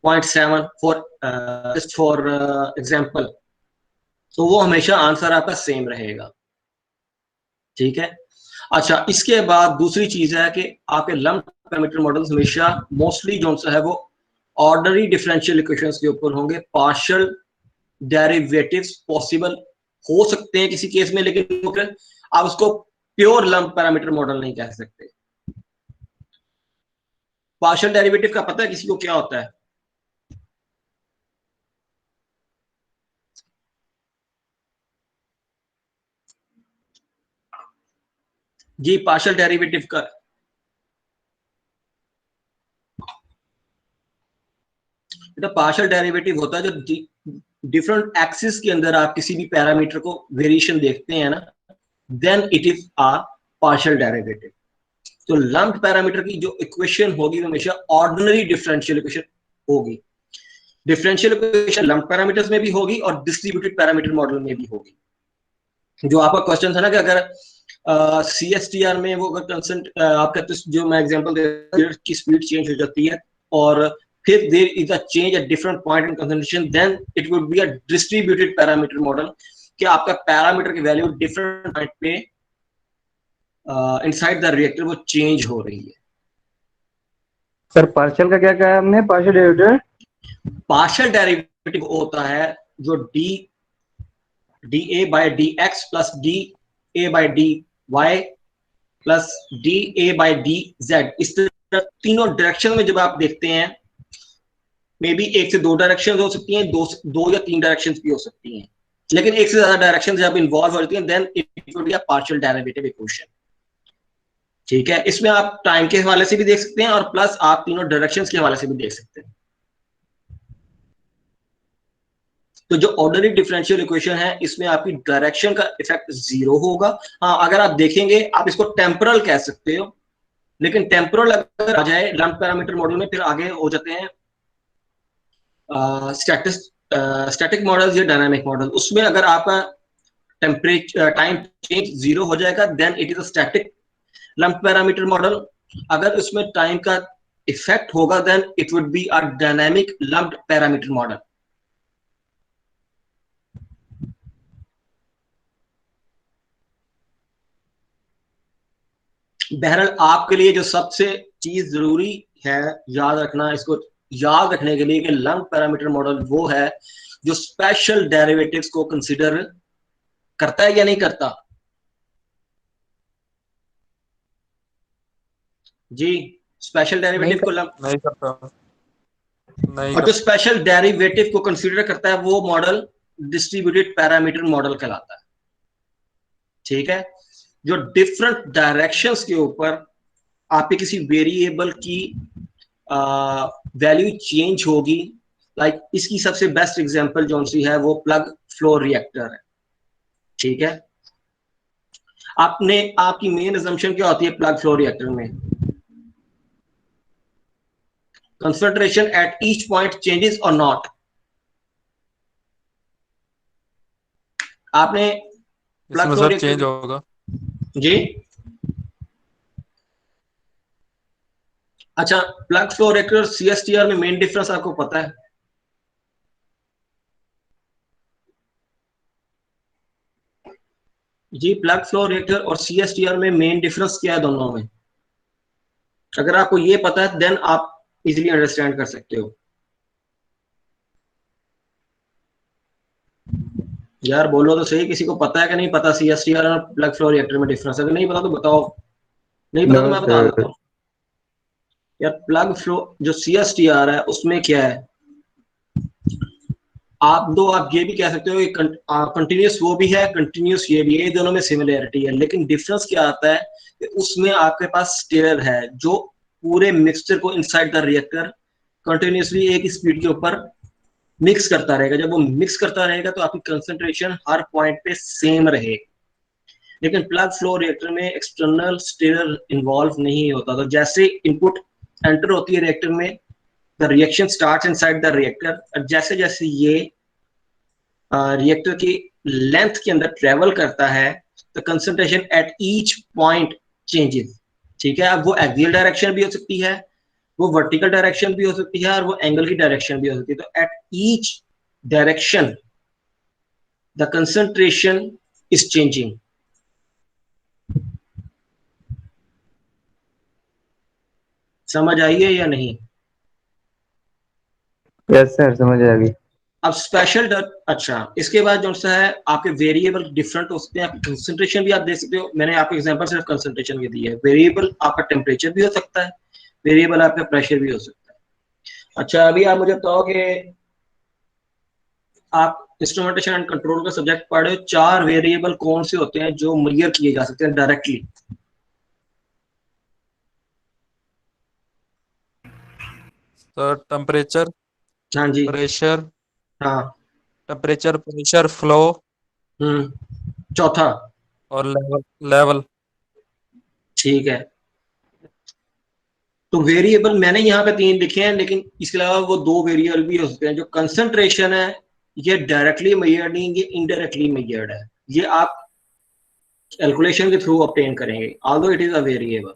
0.7 for just for example, तो वो हमेशा आंसर आपका सेम रहेगा, ठीक है। अच्छा, इसके बाद दूसरी चीज है कि आपके लंप पैरामीटर मॉडल्स हमेशा मोस्टली जो है वो ऑर्डिनरी डिफरेंशियल इक्वेशंस के ऊपर होंगे। पार्शियल डेरिवेटिव्स पॉसिबल हो सकते हैं किसी केस में, लेकिन आप उसको प्योर लंप पैरामीटर मॉडल नहीं कह सकते। पार्शियल डेरिवेटिव का पता है किसी को क्या होता है? जी पार्शियल डेरिवेटिव का पार्शियल डेरिवेटिव होता है जो डिफरेंट एक्सिस के अंदर आप किसी भी पैरामीटर को वेरिएशन देखते हैं ना, then it is a partial derivative. तो लंप्ड पैरामीटर की जो इक्वेशन होगी वो हमेशा ऑर्डिनरी डिफरेंशियल इक्वेशन होगी। डिफरेंशियल इक्वेशन लंप्ड पैरामीटर्स में भी होगी और डिस्ट्रीब्यूटेड पैरामीटर मॉडल में भी होगी। जो आपका क्वेश्चन था ना कि अगर CSTR में वो अगर कंसेंट आप कहते हैं, जो मैं एग्जांपल दे रहा हूं की स्पीड चेंज हो जाती है और फिर there is a change at different point in concentration, then it would be a distributed parameter model कि आपका पैरामीटर की वैल्यू डिफरेंट पॉइंट पे इनसाइड द रिएक्टर वो चेंज हो रही है। सर पार्शियल का क्या कहा हमने? पार्शियल डेरिवेटिव, पार्शियल डेरिवेटिव होता है जो dA by dx plus dA by dy plus dA by dz, इस तरह तीनों डायरेक्शन में जब आप देखते हैं, मे बी 1 से 2 डायरेक्शन हो सकती हैं, दो या 3 डायरेक्शन भी हो सकती हैं, लेकिन 1 से ज्यादा डायरेक्शन जब इन्वॉल्व हो जाती हैं then it will be a partial derivative equation, ठीक है। इसमें आप टाइम के हवाले से भी देख सकते हैं और प्लस आप तीनों डायरेक्शंस के हवाले से भी देख सकते हैं। तो जो ऑर्डिनरी डिफरेंशियल इक्वेशन है इसमें आपकी डायरेक्शन का इफेक्ट 0 होगा। हाँ, अगर आप देखेंगे आप इसको टेम्पोरल कह सकते हो, लेकिन टेम्पोरल अगर आ जाए लंप पैरामीटर मॉडल में फिर आगे हो जाते हैं स्टैटिक मॉडल या डायनामिक मॉडल, उसमें अगर आपका टेम्परेचर टाइम चेंज 0 हो जाएगा then it is a static lump parameter model. अगर उसमें टाइम का इफेक्ट होगा then it would be a dynamic lumped parameter model. बहरहाल आपके लिए जो सबसे चीज जरूरी है याद रखना, इसको याद रखने के लिए कि लंप पैरामीटर मॉडल वो है जो स्पेशल डेरिवेटिव्स को कंसीडर करता है या नहीं करता। जी, स्पेशल नहीं डेरिवेटिव को कर, लंप, नहीं करता, नहीं और जो करता। स्पेशल डेरिवेटिव को कंसीडर करता है वो मॉडल डिस्ट्रीब्यूटेड पैरामीटर मॉडल कहलाता है। ठीक है, जो डिफरेंट डायरेक्शंस के ऊपर आपके किसी वेरिएबल की वैल्यू चेंज होगी, लाइक इसकी सबसे बेस्ट एग्जांपल जो सी है वो प्लग फ्लो रिएक्टर है। ठीक है, आपने आपकी मेन अजम्पशन क्या होती है प्लग फ्लो रिएक्टर में? Concentration at each point changes और नॉट। आपने प्लग इसमें फ्लो सर रिएक्टर, चेंज होगा। जी अच्छा, प्लग फ्लो रिएक्टर सीएसटीआर में मेन डिफरेंस आपको पता है? जी, प्लग फ्लो रिएक्टर और सीएसटीआर में मेन डिफरेंस क्या है दोनों में? अगर आपको ये पता है देन आप इजीली अंडरस्टैंड कर सकते हो। यार बोलो तो सही, किसी को पता है कि नहीं पता सीएसटीआर और प्लग फ्लो रिएक्टर में डिफरेंस? अगर नहीं पता तो बताओ, नहीं पता नो तो मैं बता देता सर। हूँ। यार प्लग फ्लो जो सीएसटीआर है उसमें क्या है, आप ये भी कह सकते हो कि कंटिन्यूस वो भी है, कंटिन्यूस ये भी है, ये दोनों में सिमिलरिटी है, लेकिन डिफरेंस क्या आता है कि उसमें आपके पास स्टेरर है जो पूरे मिक्सचर को इनसाइड द रिएक्टर कंटिन्यूसली एक ही स्पीड के ऊपर मिक्स करता रहेगा। जब वो मिक्स करता रहेगा तो आपकी कंसंट्रेशन हर पॉइंट पे सेम रहे। लेकिन प्लग फ्लो रिएक्टर में एक्सटर्नल स्टेरर इन्वॉल्व नहीं होता, तो जैसे इनपुट एंटर होती है रिएक्टर में, the reaction start inside the reactor, और जैसे जैसे ये रिएक्टर की लेंथ के अंदर ट्रेवल करता है तो concentration at each point changes. ठीक है, अब वो एक्सियल डायरेक्शन भी हो सकती है, वो वर्टिकल डायरेक्शन भी हो सकती है, और वो एंगल की डायरेक्शन भी हो सकती है। तो at each direction the concentration is changing. समझ आई है या नहीं? यस सर, समझ आ गई। अब स्पेशल अच्छा, इसके बाद जो सा है आपके वेरिएबल डिफरेंट हो सकते हैं, आपकी कंसंट्रेशन भी आप दे सकते हो। मैंने आपको एग्जांपल सिर्फ कंसंट्रेशन की दी है, वेरिएबल आपका टेम्परेचर भी हो सकता है, वेरिएबल आपका प्रेशर भी हो सकता है। अच्छा, अभी आप मुझे बताओ कि आप इंस्ट्रूमेंटेशन एंड कंट्रोल का सब्जेक्ट पढ़ रहे हो, 4 वेरिएबल कौन से होते हैं जो मेजर किए जा सकते हैं डायरेक्टली? सर टेम्परेचर, हाँ जी। प्रेशर, हाँ। टेम्परेचर, प्रेशर, फ्लो चौथा? और लेवल। लेवल। ठीक है, तो वेरिएबल मैंने यहाँ पे 3 लिखे हैं, लेकिन इसके अलावा वो 2 वेरिएबल भी हो सकते हैं। जो कंसंट्रेशन है ये डायरेक्टली मेजर्ड नहीं, ये इनडायरेक्टली मेजर्ड है, ये आप कैलकुलेशन के थ्रू ऑब्टेन करेंगे although it is a variable,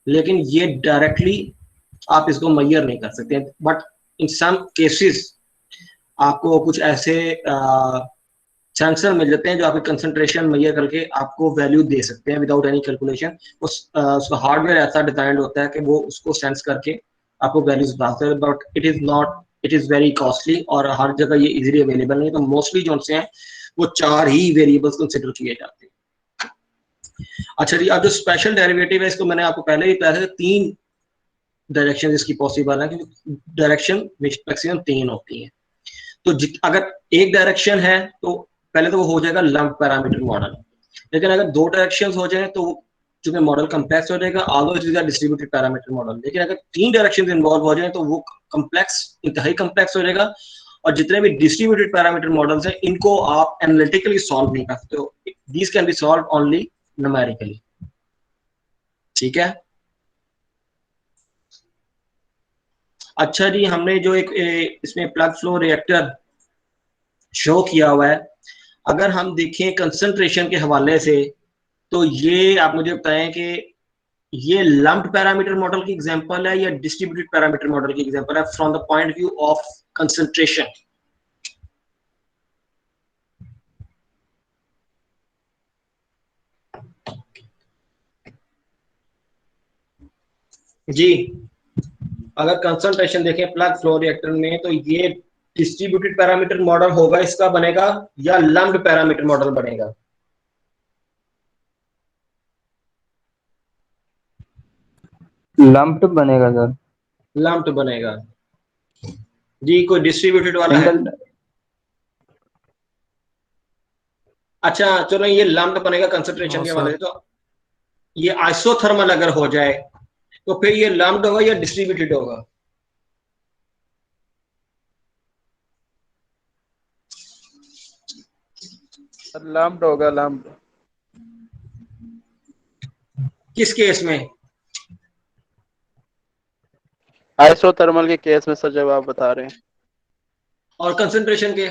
लेकिन ये डायरेक्टली आप इसको मेजर नहीं कर सकते। बट इन सम केसेस आपको कुछ ऐसे सेंसर मिल जाते हैं जो आपकी कंसंट्रेशन मेजर करके आपको वैल्यू दे सकते हैं विदाउट एनी कैलकुलेशन। उसका हार्डवेयर ऐसा डिजाइन होता है कि वो उसको सेंस करके आपको वैल्यूज बताते हैं, but it is not, it is very costly और हर जगह ये इजीली अवेलेबल नहीं। तो मोस्टली जो से हैं वो 4 ही वेरिएबल्स कंसिडर किए जाते हैं। अच्छा जी, अब जो स्पेशल डेरिवेटिव है इसको मैंने आपको पहले ही बताया था, 3 डायरेक्शन इसकी पॉसिबल है, क्योंकि डायरेक्शन मैक्सिमम 3 होती है। तो अगर एक डायरेक्शन है तो पहले तो वो हो जाएगा लंप पैरामीटर मॉडल, लेकिन अगर 2 डायरेक्शन हो जाए तो चूंकि मॉडल कम्प्लेक्स हो जाएगा, although it is a distributed parameter model. लेकिन अगर 3 डायरेक्शन इन्वॉल्व हो जाए तो वो कम्प्लेक्स, इंतहाई कम्प्लेक्स हो जाएगा, और जितने भी डिस्ट्रीब्यूटेड पैरामीटर मॉडल्स हैं इनको आप एनालिटिकली सॉल्व नहीं कर सकते हो, these can be solve only numerically. ठीक है, अच्छा जी, हमने जो एक इसमें प्लग फ्लो रिएक्टर शो किया हुआ है, अगर हम देखें कंसंट्रेशन के हवाले से, तो ये आप मुझे बताएं कि ये लम्प्ड पैरामीटर मॉडल की एग्जांपल है या डिस्ट्रीब्यूटेड पैरामीटर मॉडल की एग्जांपल है from the point view of concentration? जी, अगर कंसंट्रेशन देखें प्लग फ्लो रिएक्टर में, तो ये डिस्ट्रीब्यूटेड पैरामीटर मॉडल होगा, इसका बनेगा, या लम्प्ड पैरामीटर मॉडल बनेगा? लंप्ड बनेगा सर। लम्प्ड बनेगा जी। कोई डिस्ट्रीब्यूटेड वाला है? सिंगल। अच्छा चलो, ये लम्प्ड बनेगा कंसंट्रेशन हाँ के हवाले सर। से, तो ये आइसोथर्मल अगर हो जाए तो फिर ये लम्प्ड होगा या डिस्ट्रीब्यूटेड होगा? लम्प्ड होगा, लम्प्ड। किस केस में? आइसोथर्मल के केस में सर, जब आप बता रहे हैं। और कंसंट्रेशन के?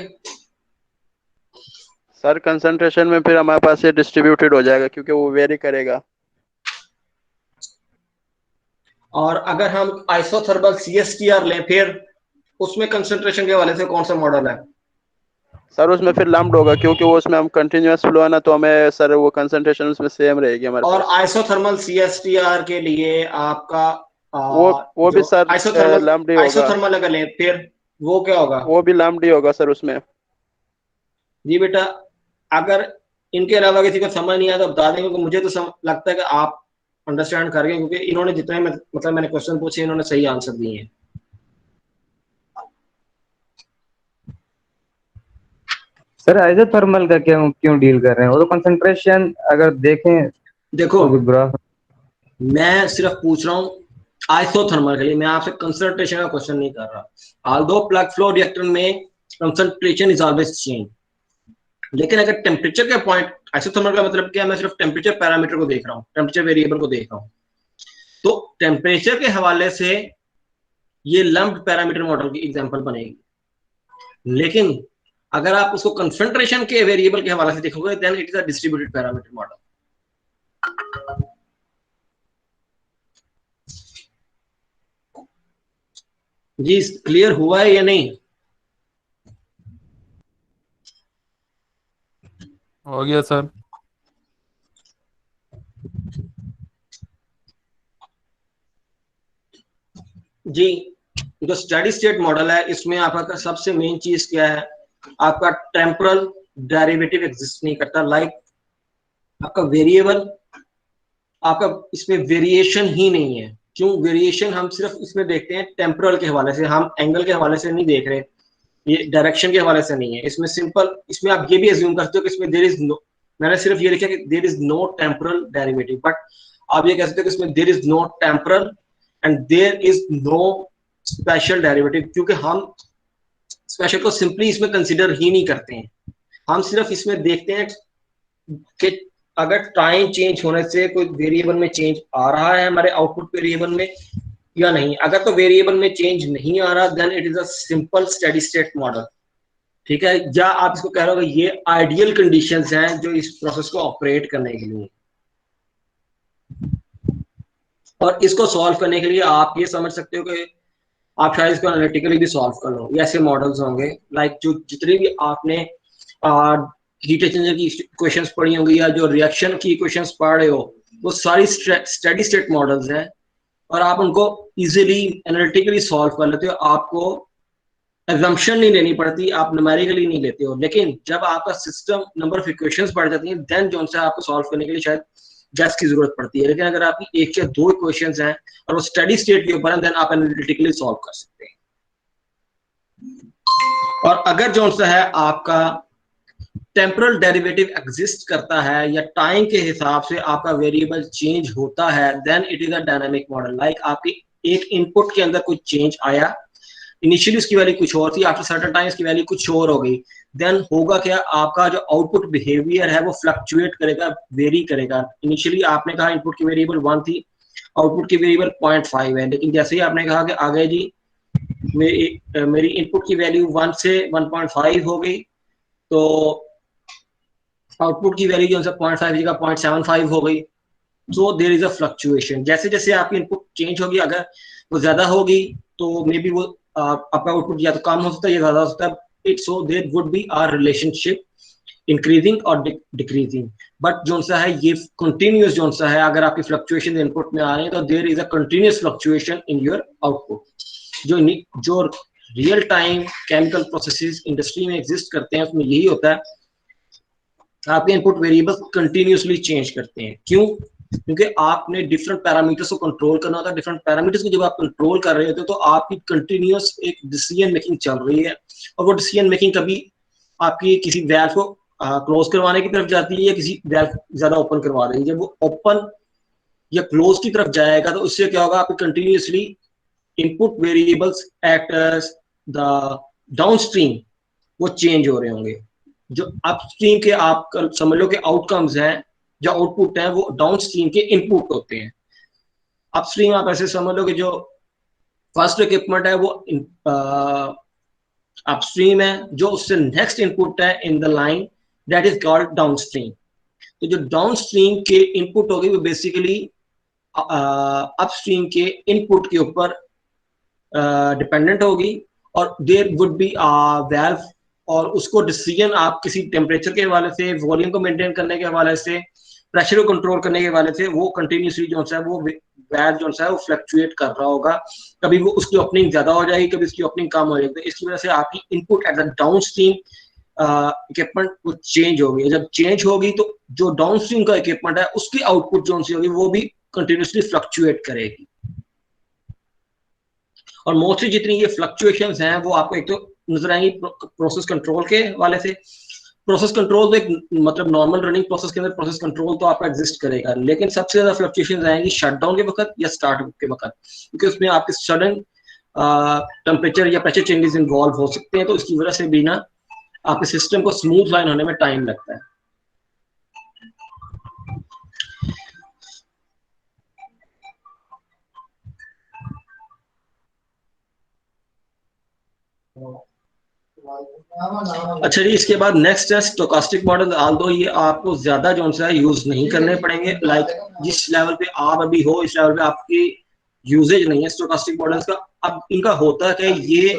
सर कंसंट्रेशन में फिर हमारे पास ये डिस्ट्रीब्यूटेड हो जाएगा, क्योंकि वो वेरी करेगा। और अगर हम आइसोथर्मल सीएसटीआर लें, फिर उसमें कंसंट्रेशन के हवाले से कौन सा मॉडल है? सर उसमें फिर लम्प्ड होगा, क्योंकि वो उसमें हम कंटिन्यूअस फ्लो है ना, तो हमें सर वो कंसंट्रेशन उसमें सेम रहेगी हमारे और पास। आइसोथर्मल सीएसटीआर के लिए आपका वो भी जो सर लम्प्ड ही होगा। आइसोथर्मल अगर लें, फिर वो क्या होगा? वो भी लम्प्ड ही होगा सर उसमें। जी बेटा, अगर इनके अलावा किसी को समझ नहीं आया तो बता दें, क्योंकि मुझे तो लगता है कि आप अंडरस्टैंड कर गए, क्योंकि इन्होंने जितने मतलब मैंने क्वेश्चन पूछे, इन्होंने सही आंसर दिए हैं। सर आइसोथर्मल का क्यों क्यों डील कर रहे हैं? वो तो कंसंट्रेशन अगर देखें देखो, तो ग्राफ। मैं सिर्फ पूछ रहा हूँ आइसोथर्मल के लिए, मैं आपसे कंसंट्रेशन का क्वेश्चन नहीं कर रहा। ऑल्दो प्लग फ्लो रिएक्टर में कंसंट्रेशन इज ऑलवेज चेंज, लेकिन अगर टेम्परेचर के पॉइंट, आइसोथर्मल का मतलब क्या है, मैं सिर्फ टेम्परेचर पैरामीटर को देख रहा हूँ, टेम्परेचर वेरिएबल को देख रहा हूँ, तो टेम्परेचर के हवाले से ये लम्प्ड पैरामीटर मॉडल की एग्जांपल बनेगी। लेकिन अगर आप उसको कंसंट्रेशन के वेरिएबल के हवाले से देखोगे, then it is a distributed parameter model. जी क्लियर हुआ है या नहीं? हो गया सर। जी, जो स्टडी स्टेट मॉडल है, इसमें आपका सबसे मेन चीज क्या है, आपका टेम्पोरल डेरिवेटिव एग्जिस्ट नहीं करता। लाइक आपका वेरिएबल, आपका इसमें वेरिएशन ही नहीं है। क्यों वेरिएशन? हम सिर्फ इसमें देखते हैं टेम्पोरल के हवाले से, हम एंगल के हवाले से नहीं देख रहे, ये डायरेक्शन के हवाले से नहीं है। इसमें सिंपल, इसमें आप ये भी अज्यूम करते हो कि इसमें देर इज नो, मैंने सिर्फ ये लिखा कि there is no temporal derivative, but आप ये कह सकते हो कि इसमें there is no temporal and there is no spatial derivative, क्योंकि हम स्पेशल को सिंपली इसमें कंसिडर ही नहीं करते हैं। हम सिर्फ इसमें देखते हैं कि अगर टाइम चेंज होने से कोई वेरिएबल में चेंज आ रहा है हमारे आउटपुट वेरिएबल में या नहीं। अगर तो वेरिएबल में चेंज नहीं आ रहा, then it is a simple steady state model. ठीक है, या आप इसको कह रहे हो ये आइडियल कंडीशंस हैं जो इस प्रोसेस को ऑपरेट करने के लिए। और इसको सॉल्व करने के लिए आप ये समझ सकते हो कि आप शायद इसको एनालिटिकली भी सॉल्व कर लो। ऐसे मॉडल्स होंगे, लाइक जो जितने भी आपने हीट एक्सचेंजर की इक्वेशंस पढ़ी होंगी या जो रिएक्शन की इक्वेशंस पढ़ रहे हो, वो सारी स्टेडी स्टेट मॉडल्स हैं, और आप उनको इजीली एनालिटिकली सॉल्व कर लेते हो। आपको एजम्पशन नहीं लेनी पड़ती, आप न्यूमेरिकली नहीं लेते हो। लेकिन जब आपका सिस्टम नंबर ऑफ इक्वेशंस बढ़ जाती हैं, देन जो उनसे आपको सॉल्व करने के लिए शायद गैस की जरूरत पड़ती है। लेकिन अगर आपकी एक या दो इक्वेशंस हैं और वो स्टेडी स्टेट के ऊपर है, देन आप एनालिटिकली सॉल्व कर सकते हैं। और अगर जो सा है आपका टेम्पोरल डेरिवेटिव एग्जिस्ट करता है या टाइम के हिसाब से आपका वेरिएबल चेंज होता है, then it is a dynamic model. Like आपकी एक इनपुट के अंदर कुछ चेंज आया, इनिशियली उसकी वैल्यू कुछ और थी, आफ्टर सर्टेन टाइम उसकी वैल्यू कुछ और हो गई, देन होगा क्या, आपका जो आउटपुट बिहेवियर है वो फ्लक्चुएट करेगा, वेरी करेगा। इनिशियली आपने कहा इनपुट की वेरिएबल 1 थी, आउटपुट की वेरिएबल 0.5 है, लेकिन जैसे ही आपने कहा कि आगे जी मेरी इनपुट की वैल्यू 1 से 1.5 हो गई, तो आउटपुट की वैल्यू जो है 0.5 जगह 0.75 हो गई। सो देर इज अ फ्लक्चुएशन। जैसे जैसे आपकी इनपुट चेंज होगी, अगर वो ज्यादा होगी तो मे बी वो आपका आउटपुट या तो कम हो सकता है या ज्यादा हो सकता है। It so there would be are relationship increasing और डिक्रीजिंग। बट जो सा है ये कंटिन्यूस जो सा है, अगर आपकी फ्लक्चुएशन इनपुट में आ रही है तो there is a continuous fluctuation in your output. जो real time chemical processes industry में एग्जिस्ट करते हैं उसमें यही होता है, आपके इनपुट वेरिएबल्स कंटिन्यूसली चेंज करते हैं। क्यों? क्योंकि आपने डिफरेंट पैरामीटर्स को कंट्रोल करना होता है। डिफरेंट पैरामीटर्स को जब आप कंट्रोल कर रहे होते हो तो आपकी कंटिन्यूस एक डिसीजन मेकिंग चल रही है, और वो डिसीजन मेकिंग कभी आपकी किसी वैल्व को क्लोज करवाने की तरफ जाती है या किसी वैल्व ज्यादा ओपन करवा रही है। जब वो ओपन या क्लोज की तरफ जाएगा तो उससे क्या होगा, आपकी continuously input variables act as the downstream वो चेंज हो रहे होंगे। जो अपस्ट्रीम के आप समझ लो कि आउटकम्स हैं, जो आउटपुट है वो डाउनस्ट्रीम के इनपुट होते हैं। अपस्ट्रीम आप ऐसे समझ लो कि जो फर्स्ट इक्विपमेंट है वो अपस्ट्रीम है, जो उससे नेक्स्ट इनपुट है in the line that is called downstream. तो जो डाउनस्ट्रीम के इनपुट होगी वो बेसिकली अपस्ट्रीम के इनपुट के ऊपर डिपेंडेंट होगी, और देयर वुड बी वैल्व, और उसको डिसीजन आप किसी टेम्परेचर के हवाले से, वॉल्यूम को मेंटेन करने के हवाले से, प्रेशर को कंट्रोल करने के हवाले से वो कंटिन्यूसली जो है वो वैल्व जो है वो फ्लक्चुएट कर रहा होगा। कभी वो उसकी ओपनिंग ज्यादा हो जाएगी, कभी उसकी ओपनिंग कम हो जाएगी। तो इसकी वजह से आपकी input at the down stream equipment वो चेंज होगी। जब चेंज होगी तो जो डाउन स्ट्रीम का इक्विपमेंट है उसकी आउटपुट जो होगी वो भी कंटिन्यूसली फ्लक्चुएट करेगी। और मोस्टली जितनी ये फ्लक्चुएशंस हैं वो आपको एक तो नजर आएंगी प्रोसेस कंट्रोल के वाले से। प्रोसेस कंट्रोल तो एक मतलब नॉर्मल रनिंग प्रोसेस के अंदर प्रोसेस कंट्रोल तो आपका एग्जिस्ट करेगा, लेकिन सबसे ज्यादा फ्लक्चुएशंस आएंगी शटडाउन के वक्त या स्टार्ट के वक्त, क्योंकि उसमें आपके सडन टेम्परेचर या प्रेशर चेंजेस इन्वॉल्व हो सकते हैं। तो इसकी वजह से भी ना आपके सिस्टम को स्मूथ लाइन होने में टाइम लगता है। अच्छा जी, इसके बाद नेक्स्ट है स्टोकास्टिक मॉडल। आल्दो ये आपको ज्यादा जो है यूज नहीं करने पड़ेंगे, लाइक जिस लेवल पे आप अभी हो इस लेवल पे आपकी यूजेज नहीं है स्टोकास्टिक मॉडल्स का। अब इनका होता है कि ये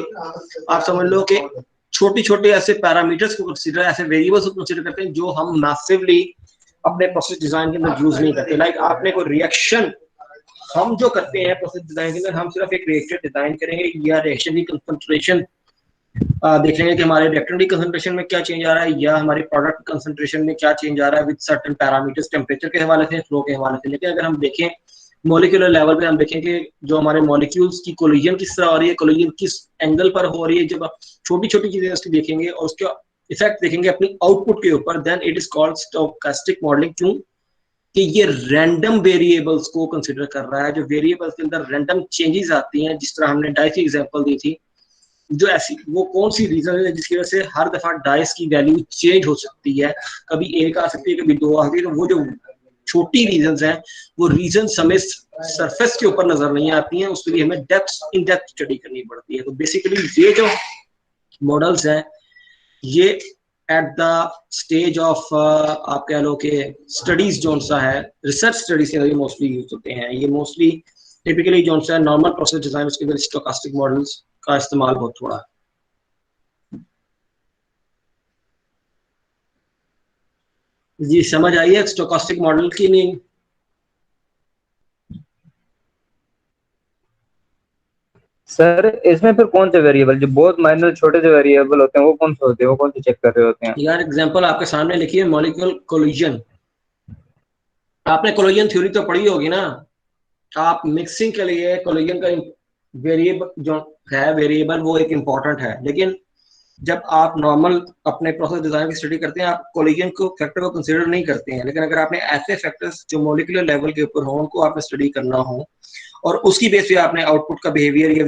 आप समझ लो कि छोटी छोटे ऐसे पैरामीटर्स को कंसीडर, ऐसे वेरिएबल्स को कंसीडर करते हैं जो हम मैसिवली अपने प्रोसेस डिजाइन के अंदर यूज नहीं करते। लाइक आपने कोई रिएक्शन हम जो करते हैं प्रोसेस डिजाइन के अंदर, हम सिर्फ एक रिएक्टर डिजाइन करेंगे या रिएक्शन की कंसंट्रेशन देख लेंगे कि हमारे रिएक्टेंट की कंसंट्रेशन में क्या चेंज आ रहा है या हमारे प्रोडक्ट कंसंट्रेशन में क्या चेंज आ रहा है विद सर्टेन पैरामीटर्स, टेम्परेचर के हवाले से, फ्लो के हवाले से। लेकिन अगर हम देखें मॉलिक्यूलर लेवल पे, हम देखें कि जो हमारे मॉलिक्यूल्स की कोलिजन किस तरह हो रही है, कोलिजन किस एंगल पर हो रही है, जब आप छोटी छोटी चीजें उसकी देखेंगे और उसका इफेक्ट देखेंगे अपनी आउटपुट के ऊपर, then it is called stochastic modelling. क्यों? कि ये रैंडम वेरिएबल्स को कंसिडर कर रहा है, जो वेरिएबल्स के अंदर रैंडम चेंजेस आती हैं, जिस तरह हमने डाई की एग्जांपल दी थी। जो ऐसी वो कौन सी रीजन है जिसकी वजह से हर दफा डाइस की वैल्यू चेंज हो सकती है, कभी एक आ सकती है कभी दो आ सकती है। तो वो जो छोटी रीजंस हैं वो रीजन हमें सरफेस के ऊपर नजर नहीं आती हैं, उसके लिए हमें डेप्थ इन डेप्थ स्टडी करनी पड़ती है। तो बेसिकली ये जो मॉडल्स हैं ये एट द स्टेज ऑफ आप कह लो कि स्टडीज जो सा है, रिसर्च स्टडीज के अंदर मोस्टली यूज होते हैं। ये मोस्टली टिपिकली जो सा है नॉर्मल प्रोसेस डिजाइन, उसके अंदर स्टोकास्टिक मॉडल्स का इस्तेमाल बहुत थोड़ा है। जी समझ आई है स्टोकास्टिक मॉडल की नहीं? सर इसमें फिर कौन से वेरिएबल, जो बहुत माइनर छोटे से वेरिएबल होते हैं वो कौन से होते हैं, वो कौन से चेक कर रहे होते हैं? यार एग्जांपल आपके सामने लिखी है मॉलिक्यूलर कोलिजन। आपने कोलिजन थ्योरी तो पढ़ी होगी ना। आप मिक्सिंग के लिए कोलिजन का वेरिएबल जो है वेरिएबल वो एक इम्पॉर्टेंट है, लेकिन जब आप नॉर्मल अपने प्रोसेस डिजाइन की स्टडी करते हैं आप कोलिजन को फैक्टर को कंसीडर नहीं करते हैं। लेकिन अगर आपने ऐसे फैक्टर्स जो मॉलिक्यूलर लेवल के ऊपर हो उनको आपने स्टडी करना हो और उसकी बेस पे आपने आउटपुट का बिहेवियर या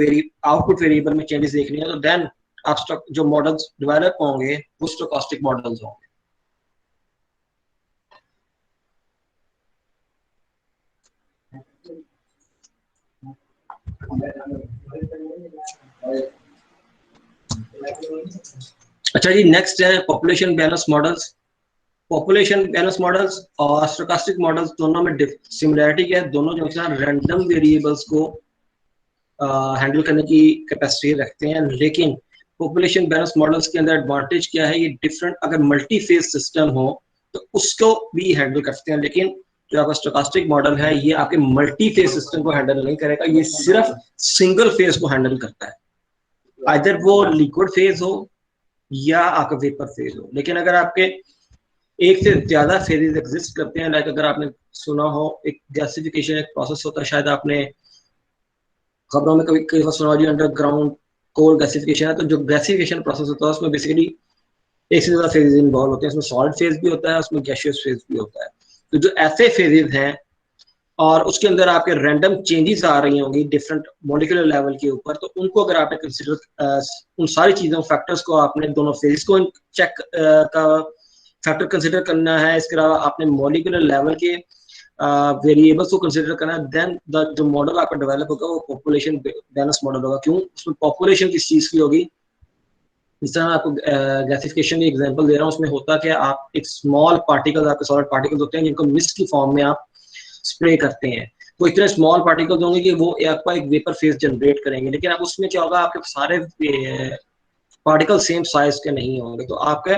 आउटपुट वेरिएबल में चेंजेस देखनी है, तो देन आप जो मॉडल्स डेवलप होंगे वो स्टोकास्टिक मॉडल्स होंगे। अच्छा जी, नेक्स्ट है population balance models. Population balance models और स्टोकास्टिक मॉडल्स दोनों में सिमिलरिटी क्या है, दोनों जो है रैंडम वेरिएबल्स को हैंडल करने की कैपेसिटी रखते हैं, लेकिन पॉपुलेशन बैलेंस मॉडल्स के अंदर एडवांटेज क्या है, ये डिफरेंट अगर मल्टी फेज सिस्टम हो तो उसको भी हैंडल करते हैं, लेकिन जो आपका स्टोकास्टिक मॉडल है ये आपके मल्टी फेज सिस्टम को हैंडल नहीं करेगा, ये सिर्फ सिंगल फेज को हैंडल करता है, आइदर वो लिक्विड फेज हो या आपका वेपर फेज हो। लेकिन अगर आपके एक से ज्यादा फेजेस एग्जिस्ट करते हैं, लाइक अगर आपने सुना हो एक गैसिफिकेशन एक प्रोसेस होता है, शायद आपने खबरों में कभी कभी सुना हो अंडरग्राउंड कोल गैसिफिकेशन है, तो जो गैसिफिकेशन प्रोसेस होता है उसमें बेसिकली एक से ज्यादा फेजेस इन्वॉल्व होते हैं, उसमें सॉलिड फेज भी होता है, उसमें गैसियस फेज भी होता है। तो जो ऐसे फेजेस हैं और उसके अंदर आपके रैंडम चेंजेस आ रही होंगी डिफरेंट मॉलिक्यूलर लेवल के ऊपर, तो उनको अगर आपने कंसिडर उन सारी चीजों फैक्टर्स को आपने दोनों फेजेस को चेक का फैक्टर कंसिडर करना है, इसके अलावा आपने मॉलिक्यूलर लेवल के वेरिएबल्स को कंसिडर करना है, देन जो मॉडल आपका डेवलप होगा वो पॉपुलेशन बैलेंस मॉडल होगा। क्यों? उसमें पॉपुलेशन किस चीज की होगी, जिस तरह आपको गैसिफिकेशन की एग्जांपल दे रहा हूँ, उसमें होता है कि आप एक स्मॉल पार्टिकल, आपके सॉलिड पार्टिकल्स होते हैं जिनको मिस्ट की फॉर्म में आप स्प्रे करते हैं, तो इतने स्मॉल पार्टिकल्स होंगे कि वो आपका एक वेपर फेज जनरेट करेंगे, लेकिन अब उसमें क्या होगा, आपके सारे पार्टिकल सेम साइज के नहीं होंगे, तो आपके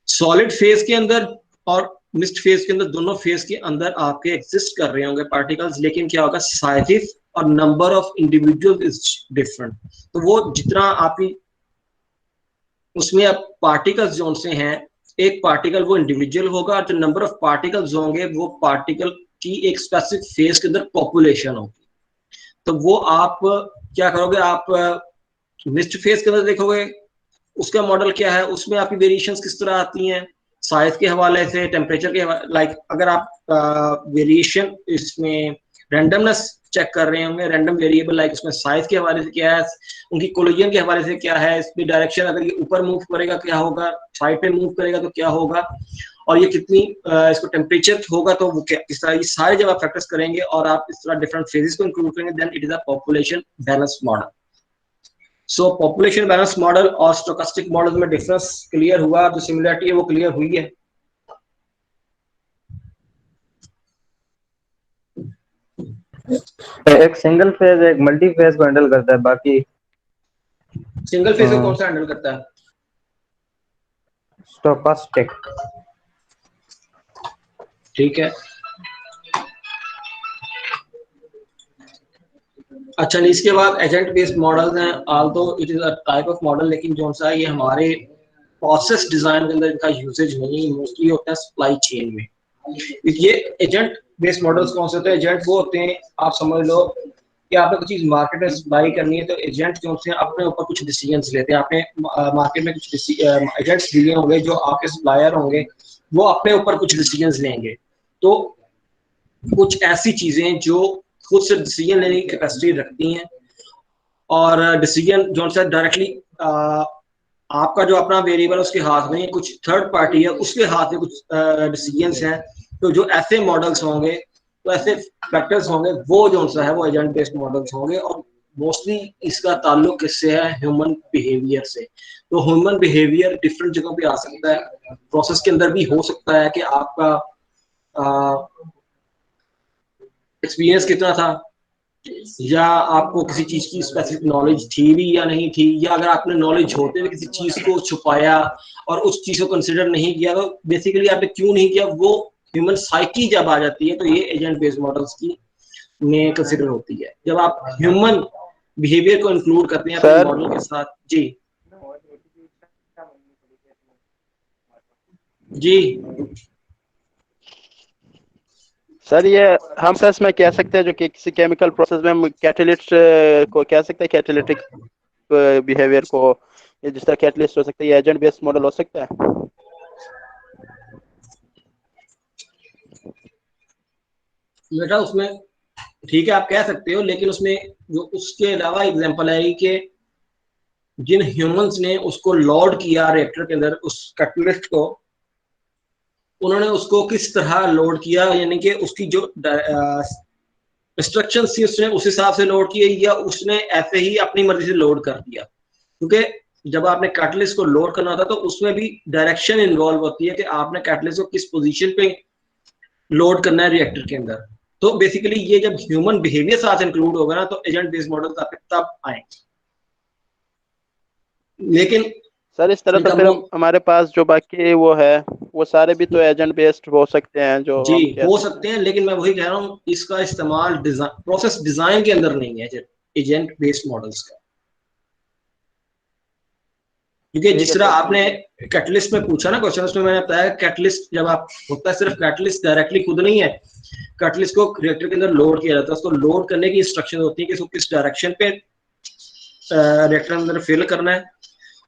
सॉलिड फेज के अंदर और मिस्ट फेज के अंदर, दोनों फेज के अंदर आपके एग्जिस्ट कर रहे होंगे पार्टिकल्स, लेकिन क्या होगा, साइजेस और number of individual is different. तो वो जितना आपकी उसमें अब पार्टिकल्स जो से हैं, एक पार्टिकल वो इंडिविजुअल होगा और जो नंबर ऑफ पार्टिकल्स होंगे वो पार्टिकल की एक स्पेसिफिक फेज के अंदर पॉपुलेशन होगी। तो वो आप क्या करोगे, आप मिस्ट फेज के अंदर देखोगे उसका मॉडल क्या है, उसमें आपकी वेरिएशंस किस तरह आती हैं, साइज के हवाले से, टेम्परेचर के हवाले, लाइक अगर आप वेरिएशन इसमें रैंडमनेस चेक कर रहे होंगे, रैंडम वेरिएबल, लाइक उसमें साइज के हवाले से क्या है, उनकी कोलिजन के हवाले से क्या है, इसकी डायरेक्शन, अगर ये ऊपर मूव करेगा क्या होगा, साइड पे मूव करेगा तो क्या होगा, और ये कितनी इसको टेम्परेचर होगा तो वो क्या, इस तरह ये सारे जब आप फैक्टर्स करेंगे और आप इस तरह डिफरेंट फेजेस को इंक्लूड करेंगे, then it is a population balance model. So population balance model और स्टोकास्टिक मॉडल में डिफरेंस क्लियर हुआ, जो सिमिलरिटी है वो क्लियर हुई है। एक सिंगल फेज एक मल्टी फेज को हैंडल करता है, बाकी सिंगल फेज को कौन सा हैंडल करता है? स्टोकास्टिक। ठीक है, अच्छा, इसके बाद एजेंट बेस्ड मॉडल्स हैं, Aldous it is a type of model, लेकिन जो सा ये हमारे प्रोसेस डिजाइन के अंदर इनका यूसेज नहीं, मोस्टली होता है सप्लाई चेन में। ये एजेंट बेस्ड मॉडल्स कौन से होते हैं? एजेंट वो होते हैं, आप समझ लो कि आपने कुछ चीज मार्केट में सप्लाई करनी है, तो एजेंट जो होते हैं अपने ऊपर कुछ डिसीजंस लेते हैं। आपने मार्केट में कुछ एजेंट्स दिए होंगे, जो आपके सप्लायर होंगे वो अपने ऊपर कुछ डिसीजंस लेंगे, तो कुछ ऐसी चीजें जो खुद से डिसीजन लेने की कैपेसिटी रखती हैं, और डिसीजन जो है डायरेक्टली आपका जो अपना वेरिएबल उसके हाथ में, कुछ थर्ड पार्टी है उसके हाथ में कुछ डिसीजंस हैं, तो जो ऐसे मॉडल्स होंगे, तो ऐसे फैक्टर्स होंगे, वो जो सा है वो एजेंट बेस्ड मॉडल्स होंगे, और मोस्टली इसका ताल्लुक किससे है? ह्यूमन बिहेवियर से। तो ह्यूमन बिहेवियर डिफरेंट जगहों पे आ सकता है, प्रोसेस के अंदर भी हो सकता है कि आपका एक्सपीरियंस कितना था, या आपको किसी चीज की स्पेसिफिक नॉलेज थी भी या नहीं थी, या अगर आपने नॉलेज होते हुए किसी चीज को छुपाया और उस चीज को कंसिडर नहीं किया, तो बेसिकली आपने क्यों नहीं किया, वो ह्यूमन साइकी जब आ जाती है, तो ये एजेंट बेस्ड मॉडल्स की में कंसिडर होती है, जब आप ह्यूमन बिहेवियर को इंक्लूड करते हैं अपने मॉडल के साथ। जी जी सर, ये हम सर इसमें कह सकते हैं जो कि किसी केमिकल प्रोसेस में हम कैटालिस्ट को कह सकते हैं, कैटालिटिक बिहेवियर को, ये जिस तरह कैटलिस्ट हो सकता है, ये एजेंट बेस्ड मॉडल हो सकता है। बेटा उसमें ठीक है आप कह सकते हो, लेकिन उसमें जो उसके अलावा एग्जांपल है कि जिन ह्यूमंस ने उसको लोड किया रिएक्टर के अंदर उस कैटलिस्ट को, उन्होंने उसको किस तरह लोड किया, यानी कि उसकी जो इंस्ट्रक्शन थी उसने उस हिसाब से लोड किया, या उसने ऐसे ही अपनी मर्जी से लोड कर दिया। क्योंकि जब आपने कैटलिस्ट को लोड करना होता है तो उसमें भी डायरेक्शन इन्वॉल्व होती है कि आपने कैटलिस्ट को किस पोजीशन पे लोड करना है रिएक्टर के अंदर। तो बेसिकली ये जब ह्यूमन बिहेवियर साथ इंक्लूड होगा ना तो एजेंट बेस्ड मॉडल आपके तब आएंगे। लेकिन सर इस तरह तो फिर हमारे पास जो बाकी वो है वो सारे भी तो एजेंट बेस्ड हो सकते हैं जो जी हम कह हो सकते सकते हैं, लेकिन मैं वही कह रहा हूँ इसका इस्तेमाल डिजाइन प्रोसेस डिजाइन के अंदर नहीं है एजेंट बेस्ड मॉडल्स का। क्योंकि ठीक जिस है तरह सर। आपने कैटलिस्ट में पूछा ना क्वेश्चन, उसमें मैंने बताया कैटलिस्ट जब आप होता है सिर्फ कैटलिस्ट डायरेक्टली खुद नहीं है, कैटलिस्ट को रिएक्टर के अंदर लोड किया जाता है, उसको लोड करने की इंस्ट्रक्शन होती है कि उसको किस डायरेक्शन पे रिएक्टर अंदर फिल करना है,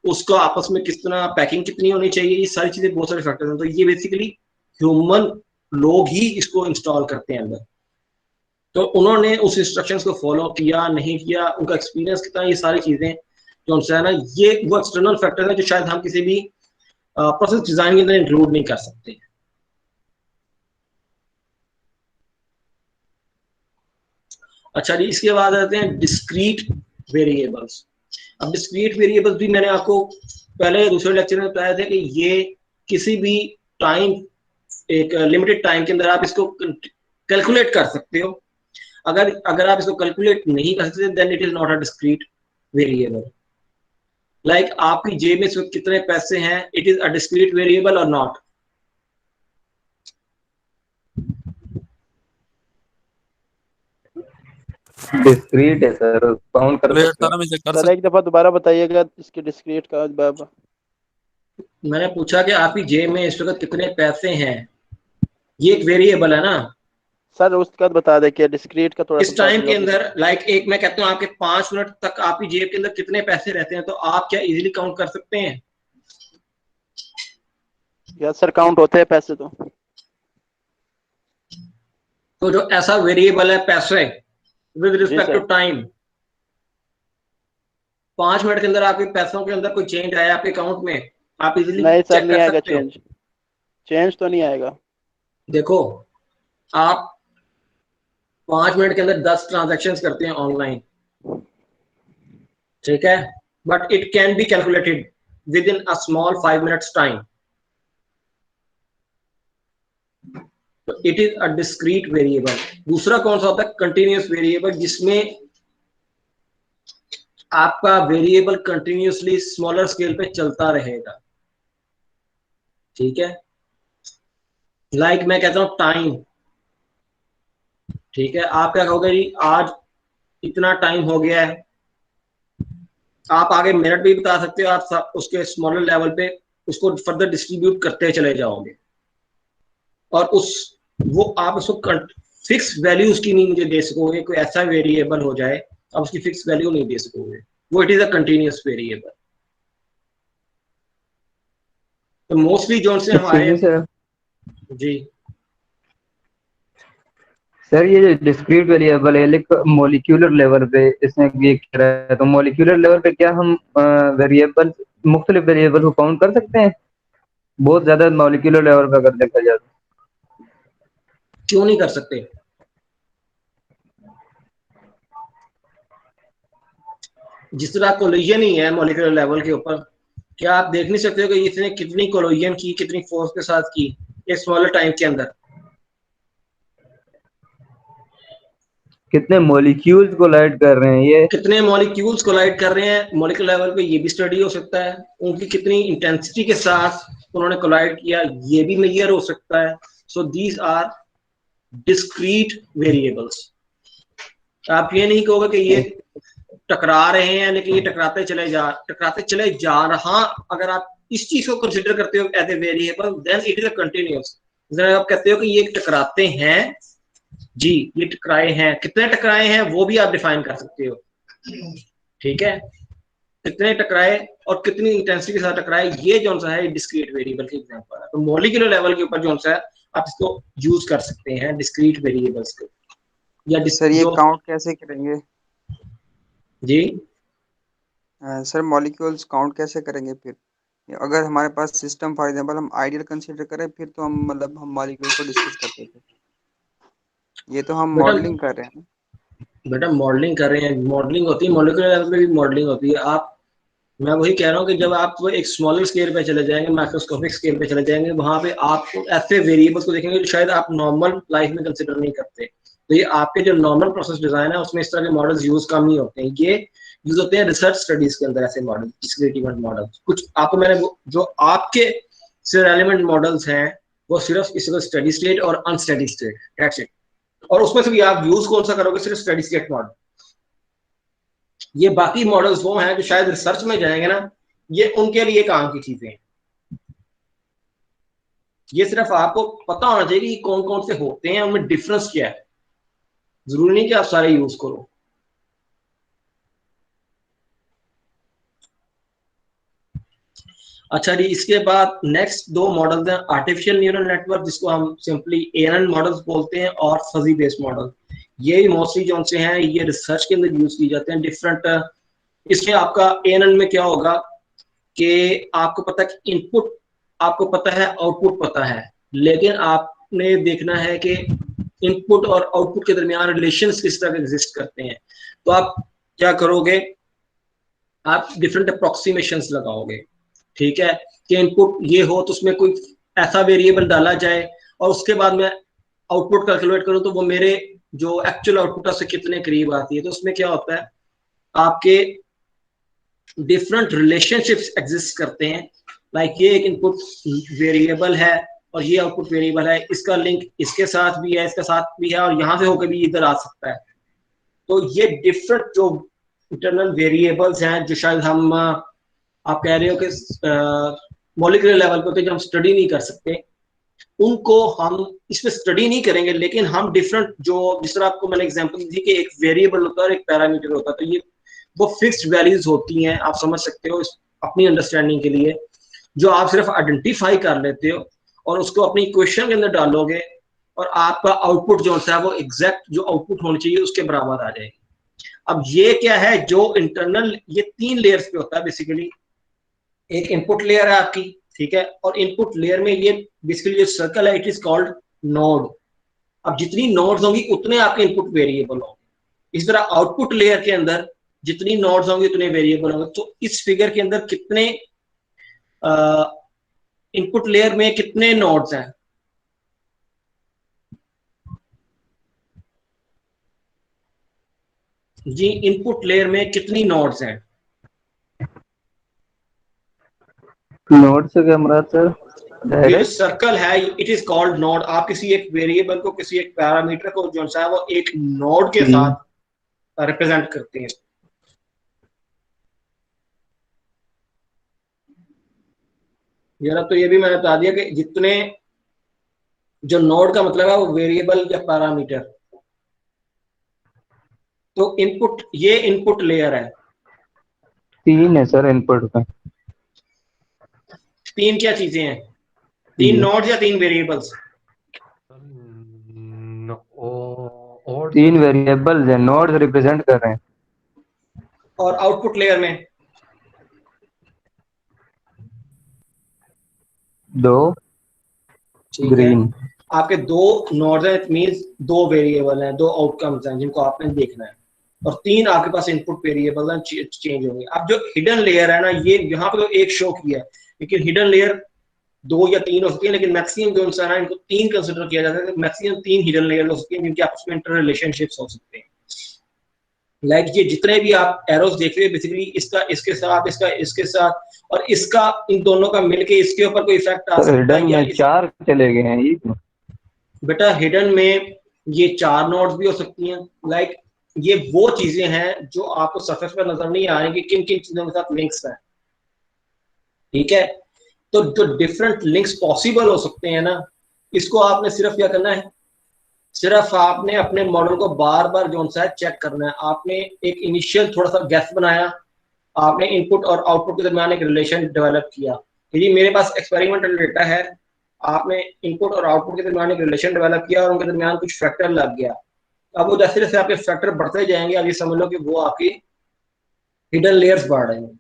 उसको आपस में किस तरह पैकिंग कितनी होनी चाहिए, ये सारी चीजें बहुत सारे फैक्टर्स हैं। तो ये बेसिकली ह्यूमन लोग ही इसको इंस्टॉल करते हैं अंदर। तो उन्होंने उस इंस्ट्रक्शंस को फॉलो किया नहीं किया, उनका एक्सपीरियंस कितना, ये सारी चीजें जो उनसे है ना, ये वो एक्सटर्नल फैक्टर है जो शायद हम किसी भी प्रोसेस डिजाइन के अंदर इंक्लूड नहीं कर सकते। अच्छा जी, इसके बाद आते हैं डिस्क्रीट वेरिएबल्स। अब डिस्क्रीट वेरिएबल्स भी मैंने आपको पहले दूसरे लेक्चर में बताया था कि ये किसी भी टाइम, एक लिमिटेड टाइम के अंदर आप इसको कैलकुलेट कर सकते हो। अगर अगर आप इसको कैलकुलेट नहीं कर सकते then it is not a discrete variable. Like आपकी जेब में इस वक्त कितने पैसे हैं, it is a discrete variable और नॉट। डिस्क्रीट है सर, काउंट कर कैलकुलेट सकते था हो। ना, मैं कर सर सकता। एक दफा दोबारा बताइएगा इसकी डिस्क्रीट का बाबा। मैंने पूछा कि आपकी जेब में इस वक्त कितने पैसे हैं, ये एक वेरिएबल है ना। सर उसके बाद बता दे कि डिस्क्रीट का थोड़ा सा इस बता टाइम दीजिए के और भी अंदर बता। लाइक एक मैं कहता हूँ आपके 5 मिनट तक आपकी जेब के अंदर कितने पैसे रहते हैं, तो आप क्या इजीली काउंट कर सकते हैं? या सर काउंट होते हैं पैसे तो। तो जो ऐसा वेरिएबल है पैसे विद जी respect to sir. Time, 5 minute के अंदर आपके पैसों के अंदर कोई चेंज आया आपके अकाउंट में, आप इजीली नहीं सर चेक नहीं कर आएगा सकते हो। चेंज। चेंज तो नहीं आएगा। देखो, आप 5 मिनट के अंदर 10 ट्रांजेक्शन करते हैं ऑनलाइन, ठीक है, but it can be calculated with in a small 5 minutes time. It is a discrete variable. दूसरा कौन सा होता है? कंटिन्यूस वेरिएबल, जिसमें आपका वेरिएबल कंटिन्यूसली स्मॉलर स्केल पे चलता रहेगा, ठीक है। लाइक मैं कहता हूं टाइम, ठीक है, आप क्या कहोगे जी आज इतना टाइम हो गया है, आप आगे मिनट भी बता सकते हो, आप उसके स्मॉलर लेवल पे उसको फर्दर डिस्ट्रीब्यूट करते चले जाओगे। और उस वो आप उसको फिक्स वैल्यूज की नहीं मुझे दे सकोगे, कोई ऐसा वेरिएबल हो जाए आप उसकी फिक्स वैल्यू नहीं दे सकोगे, वो it is a continuous variable. तो मोस्टली जो से हमारे एक्सक्यूज सर, जी सर ये जो डिस्क्रीट वेरिएबल है लाइक मॉलिक्यूलर लेवल पे इसमें ये कह रहा है, तो मॉलिक्यूलर लेवल पे क्या हम वेरिएबल मुख्तलिफ वेरिएबल को काउंट कर सकते हैं? बहुत ज्यादा मॉलिक्यूलर लेवल पे अगर देखा जाए तो। क्यों नहीं कर सकते? जिस तरह कोलिजन ही है मॉलिक्यूलर लेवल के ऊपर, क्या आप देख नहीं सकते हो कि इसने कितनी कोलिजन की, कितनी फोर्स के साथ की एक स्मॉलर टाइम के अंदर? कितने मॉलिक्यूल्स कोलाइड कर रहे हैं ये। कितने मॉलिक्यूल्स कोलाइड कर रहे हैं मॉलिक्यूलर लेवल पे, ये भी स्टडी हो सकता है। उनकी कितनी इंटेंसिटी के साथ उन्होंने कोलाइड किया, ये भी मेजर हो सकता है। So these are discrete variables. आप ये नहीं कहोगे कि ये टकरा रहे हैं, लेकिन ये टकराते चले जा रहा। अगर आप इस चीज को कंसिडर करते हो as a variable then it is a continuous. आप कहते हो कि ये टकराते हैं, जी ये टकराए हैं, कितने टकराए हैं वो भी आप डिफाइन कर सकते हो, ठीक है। कितने टकराए और कितनी इंटेंसिटी के साथ टकराए, ये जो सा है डिस्क्रीट वेरिएबल के एग्जांपल है। तो मॉलिक्यूलर लेवल के ऊपर जो सा है आप इसको यूज कर सकते हैं डिस्क्रीट वेरिएबल्स को, या सर ये जो काउंट कैसे करेंगे? जी सर मॉलिक्यूल्स काउंट कैसे करेंगे फिर? अगर हमारे पास सिस्टम फॉर एग्जांपल हम आइडियल कंसीडर करें फिर तो हम मतलब हम मॉलिक्यूल को डिस्कस करते थे। ये तो हम बेटा मॉडलिंग कर रहे हैं। बेटा मॉडलिंग कर रहे हैं, मॉडलिंग होती है मॉलिक्यूलर लेवल पे भी मॉडलिंग होती है। आप मैं वही कह रहा हूँ कि जब आप वो एक स्मॉलर स्केल पे चले जाएंगे, माइक्रोस्कोपिक स्केल पे चले जाएंगे, वहां पे आप ऐसे वेरिएबल्स को देखेंगे जो शायद आप नॉर्मल लाइफ में कंसिडर नहीं करते। तो ये आपके जो नॉर्मल प्रोसेस डिजाइन है उसमें इस तरह के मॉडल्स यूज कम ही होते हैं। ये यूज होते हैं रिसर्च स्टडीज के अंदर, ऐसे मॉडल, डिस्क्रीट इवेंट मॉडल। कुछ आपको मैंने जो आपके से रेलेवेंट मॉडल्स हैं वो सिर्फ इस स्टडी स्टेट और अनस्टडी स्टेट, दैट्स इट। और उसमें से भी आप यूज कौन सा करोगे? सिर्फ स्टडी स्टेट मॉडल। ये बाकी मॉडल्स वो हैं जो शायद रिसर्च में जाएंगे ना, ये उनके लिए काम की चीजें हैं। ये सिर्फ आपको पता होना चाहिए कि कौन कौन से होते हैं, उनमें डिफरेंस क्या है। जरूरी नहीं कि आप सारे यूज करो। अच्छा जी, इसके बाद नेक्स्ट दो मॉडल्स हैं, आर्टिफिशियल न्यूरल नेटवर्क जिसको हम सिंपली एएनएन मॉडल्स बोलते हैं, और फजी बेस्ड मॉडल। ये मोस्टली जो से हैं ये रिसर्च के अंदर यूज की जाते हैं डिफरेंट। इसमें आपका एएनएन में क्या होगा कि आपको पता है कि इनपुट आपको पता है, आउटपुट पता है, लेकिन आपने देखना है कि इनपुट और आउटपुट के दरमियान रिलेशंस किस तरह एग्जिस्ट करते हैं। तो आप क्या करोगे? आप डिफरेंट अप्रोक्सीमेशंस लगाओगे, ठीक है, कि इनपुट ये हो तो उसमें कोई ऐसा वेरिएबल डाला जाए और उसके बाद मैं आउटपुट कैलकुलेट करूं तो वो मेरे जो एक्चुअल आउटपुट से कितने करीब आती है। तो उसमें क्या होता है, आपके डिफरेंट रिलेशनशिप्स एग्जिस्ट करते हैं। लाइक ये एक इनपुट वेरिएबल है और ये आउटपुट वेरिएबल है, इसका लिंक इसके साथ भी है, इसके साथ भी है, और यहां से होकर भी इधर आ सकता है। तो ये डिफरेंट जो इंटरनल वेरिएबल्स हैं जो शायद हम आप कह रहे हो कि मॉलिक्यूलर लेवल पे जो हम स्टडी नहीं कर सकते, उनको हम इसमें स्टडी नहीं करेंगे, लेकिन हम डिफरेंट जो, जिस तरह आपको मैंने एग्जांपल दी कि एक वेरिएबल होता है और एक पैरामीटर होता है, तो ये वो फिक्स्ड वैल्यूज होती हैं, आप समझ सकते हो अपनी अंडरस्टैंडिंग के लिए, जो आप सिर्फ आइडेंटिफाई कर लेते हो और उसको अपनी इक्वेशन के अंदर डालोगे और आपका आउटपुट जो होता है वो एग्जैक्ट जो आउटपुट होनी चाहिए उसके बराबर आ जाएगी। अब ये क्या है, जो इंटरनल, ये 3 लेयर्स पे होता है बेसिकली। एक इनपुट लेयर है आपकी, ठीक है, और इनपुट लेयर में ये बेसिकली जो सर्कल है इट इज कॉल्ड नोड। अब जितनी नोड्स होंगी उतने आपके इनपुट वेरिएबल होंगे। इस तरह आउटपुट लेयर के अंदर जितनी नोड्स होंगे उतने वेरिएबल होंगे। तो इस फिगर के अंदर कितने इनपुट लेयर में कितने नोड्स हैं? जी, इनपुट लेयर में कितनी नोड्स हैं? नोड से क्या मुराद सर? ये जो सर्कल है इट इज कॉल्ड नोड। आप किसी एक वेरिएबल को, किसी एक पैरामीटर को जो है वो एक नोड के साथ रिप्रेजेंट करते हैं। यार तो ये भी मैंने बता दिया कि जितने, जो नोड का मतलब है वो वेरिएबल या पैरामीटर। तो इनपुट, ये इनपुट लेयर है। 3 है सर इनपुट का। 3 क्या चीजें हैं? 3 नोड्स या 3 वेरिएबल्स? 3 वेरिएबल्स है, नोड्स रिप्रेजेंट कर रहे हैं। और आउटपुट लेयर में 2 ग्रीन। आपके 2 नोड्स हैं, इट मींस 2 वेरिएबल हैं, 2 आउटकम्स हैं जिनको आपने देखना है, और 3 आपके पास इनपुट वेरिएबल हैं, चेंज होंगे। अब जो हिडन लेयर है ना, ये यहाँ पे तो एक शो किया है, लेकिन हिडन लेयर 2 या 3 हो सकती है, लेकिन मैक्सिमम जो है ना इनको 3 कंसिडर किया जाता है। मैक्सिमम 3 हिडन लेयर हो सकती है जिनके आपस में इंटर रिलेशनशिप्स हो सकते हैं। लाइक ये जितने भी आप एरोस देख रहे हो बेसिकली इसका इसके साथ, इसका इसके साथ, और इसका इन दोनों का मिलके इसके ऊपर कोई इफेक्ट आ सकता है। हिडन में 4 चले गए हैं ये। बेटा हिडन में ये 4 नोड्स भी हो सकती हैं। लाइक ये वो चीजें हैं जो आपको सरफेस पर नजर नहीं आ रही कि किन किन चीजों के साथ लिंक्स हैं, ठीक है। तो जो डिफरेंट लिंक्स पॉसिबल हो सकते हैं ना, इसको आपने सिर्फ क्या करना है, सिर्फ आपने अपने मॉडल को बार बार जो है चेक करना है। आपने एक इनिशियल थोड़ा सा गैस बनाया, आपने इनपुट और आउटपुट के दरमियान एक रिलेशन डेवलप किया कि जी मेरे पास एक्सपेरिमेंटल डेटा है, आपने इनपुट और आउटपुट के दरमियान एक रिलेशन डेवलप किया और उनके दरमियान कुछ फैक्टर लग गया। अब वो जैसे जैसे आपके फैक्टर बढ़ते जाएंगे, अब ये समझ लो कि वो आपकी हिडन लेयर्स बढ़ रही हैं,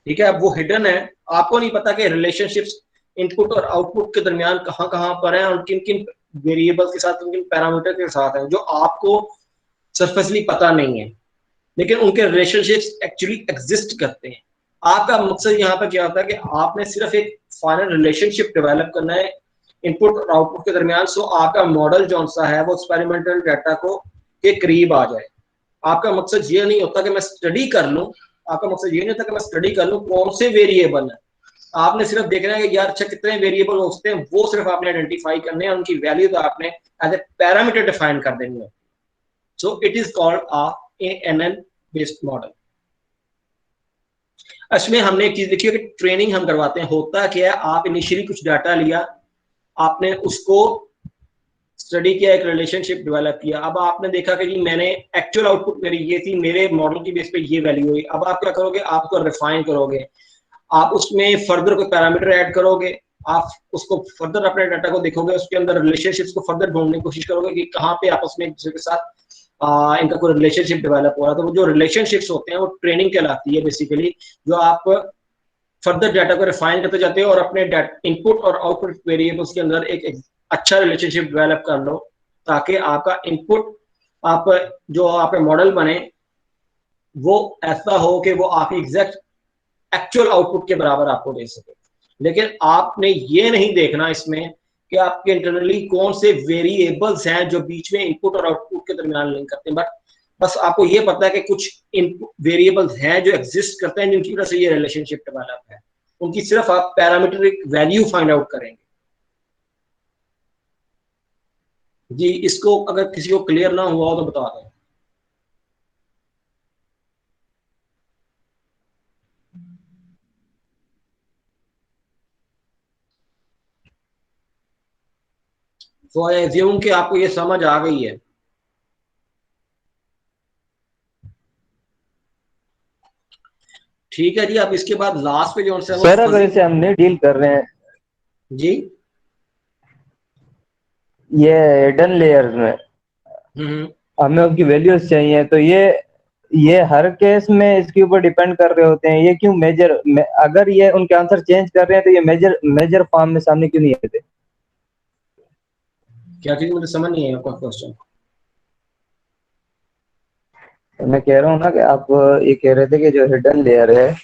ठीक है। अब वो हिडन है, आपको नहीं पता कि रिलेशनशिप्स इनपुट और आउटपुट के दरमियान कहाँ कहाँ पर हैं और किन किन वेरिएबल्स के साथ, किन किन पैरामीटर के साथ हैं, जो आपको सरफेसली पता नहीं है, लेकिन उनके रिलेशनशिप्स एक्चुअली एग्जिस्ट करते हैं। आपका मकसद यहाँ पर क्या होता है कि आपने सिर्फ एक फाइनल रिलेशनशिप डेवलप करना है इनपुट और आउटपुट के दरमियान, सो आपका मॉडल जो सा है वो एक्सपेरिमेंटल डाटा को के करीब आ जाए। आपका मकसद ये नहीं होता कि मैं स्टडी कर लूं, आपका मकसद ये नहीं होता कि मैं स्टडी कर लूं कौन से वेरिएबल है, आपने सिर्फ देखना है कि यार अच्छा कितने वेरिएबल होते हैं, वो सिर्फ आपने आइडेंटिफाई करने हैं, उनकी वैल्यू तो आपने एज ए पैरामीटर डिफाइन कर देनी है। So it is called a NN based model. इसमें हमने एक चीज देखी है कि ट्रेनिंग हम करवाते हैं, होता क्या है, आप इनिशियली कुछ डाटा लिया, आपने उसको स्टडी किया, एक रिलेशनशिप डेवलप किया, अब आपने देखा कि जी मैंने एक्चुअल आउटपुट मेरी ये थी, मेरे मॉडल की बेस पे ये वैल्यू हुई, अब आप क्या करोगे, आप उसको रिफाइन करोगे, आप उसमें फर्दर कोई पैरामीटर ऐड करोगे, आप उसको फर्दर अपने डाटा को देखोगे, उसके अंदर रिलेशनशिप्स को फर्दर ढूंढने की कोशिश करोगे कि कहाँ पे आपस में एक दूसरे के साथ इनका कोई रिलेशनशिप डेवलप हो रहा है। तो वो जो रिलेशनशिप्स होते हैं वो ट्रेनिंग कहलाती है बेसिकली, जो आप फर्दर डाटा को रिफाइन करते जाते हो और अपने इनपुट और आउटपुट वेरिएबल्स के अंदर एक अच्छा रिलेशनशिप डेवलप कर लो, ताकि आपका इनपुट आप जो आपके मॉडल बने वो ऐसा हो कि वो आपकी एग्जैक्ट एक्चुअल आउटपुट के बराबर आपको दे सके। लेकिन आपने ये नहीं देखना इसमें कि आपके इंटरनली कौन से वेरिएबल्स हैं जो बीच में इनपुट और आउटपुट के दरमियान लिंक करते हैं, बट बस आपको ये पता है कि कुछ इनपुट वेरिएबल्स हैं जो एग्जिस्ट करते हैं जिनकी वजह से ये रिलेशनशिप डेवलप है, उनकी सिर्फ आप पैरामीट्रिक वैल्यू फाइंड आउट करेंगे। जी इसको अगर किसी को क्लियर ना हुआ हो तो बता दें। तो आई एज्यूम कि आपको ये समझ आ गई है। ठीक है जी, अब इसके बाद लास्ट पे जो सर अगर इसे हम नहीं डील कर रहे हैं जी ये हिडन लेयर्स में हमें उसकी वैल्यूज चाहिए, तो ये हर केस में इसके ऊपर डिपेंड कर रहे होते हैं, ये क्यों मेजर अगर ये उनके आंसर चेंज कर रहे हैं तो ये मेजर फॉर्म में सामने क्यों नहीं आते? क्या चीज मुझे समझ नहीं है आपका क्वेश्चन। मैं कह रहा हूँ ना कि आप ये कह रहे थे कि जो हिडन लेयर है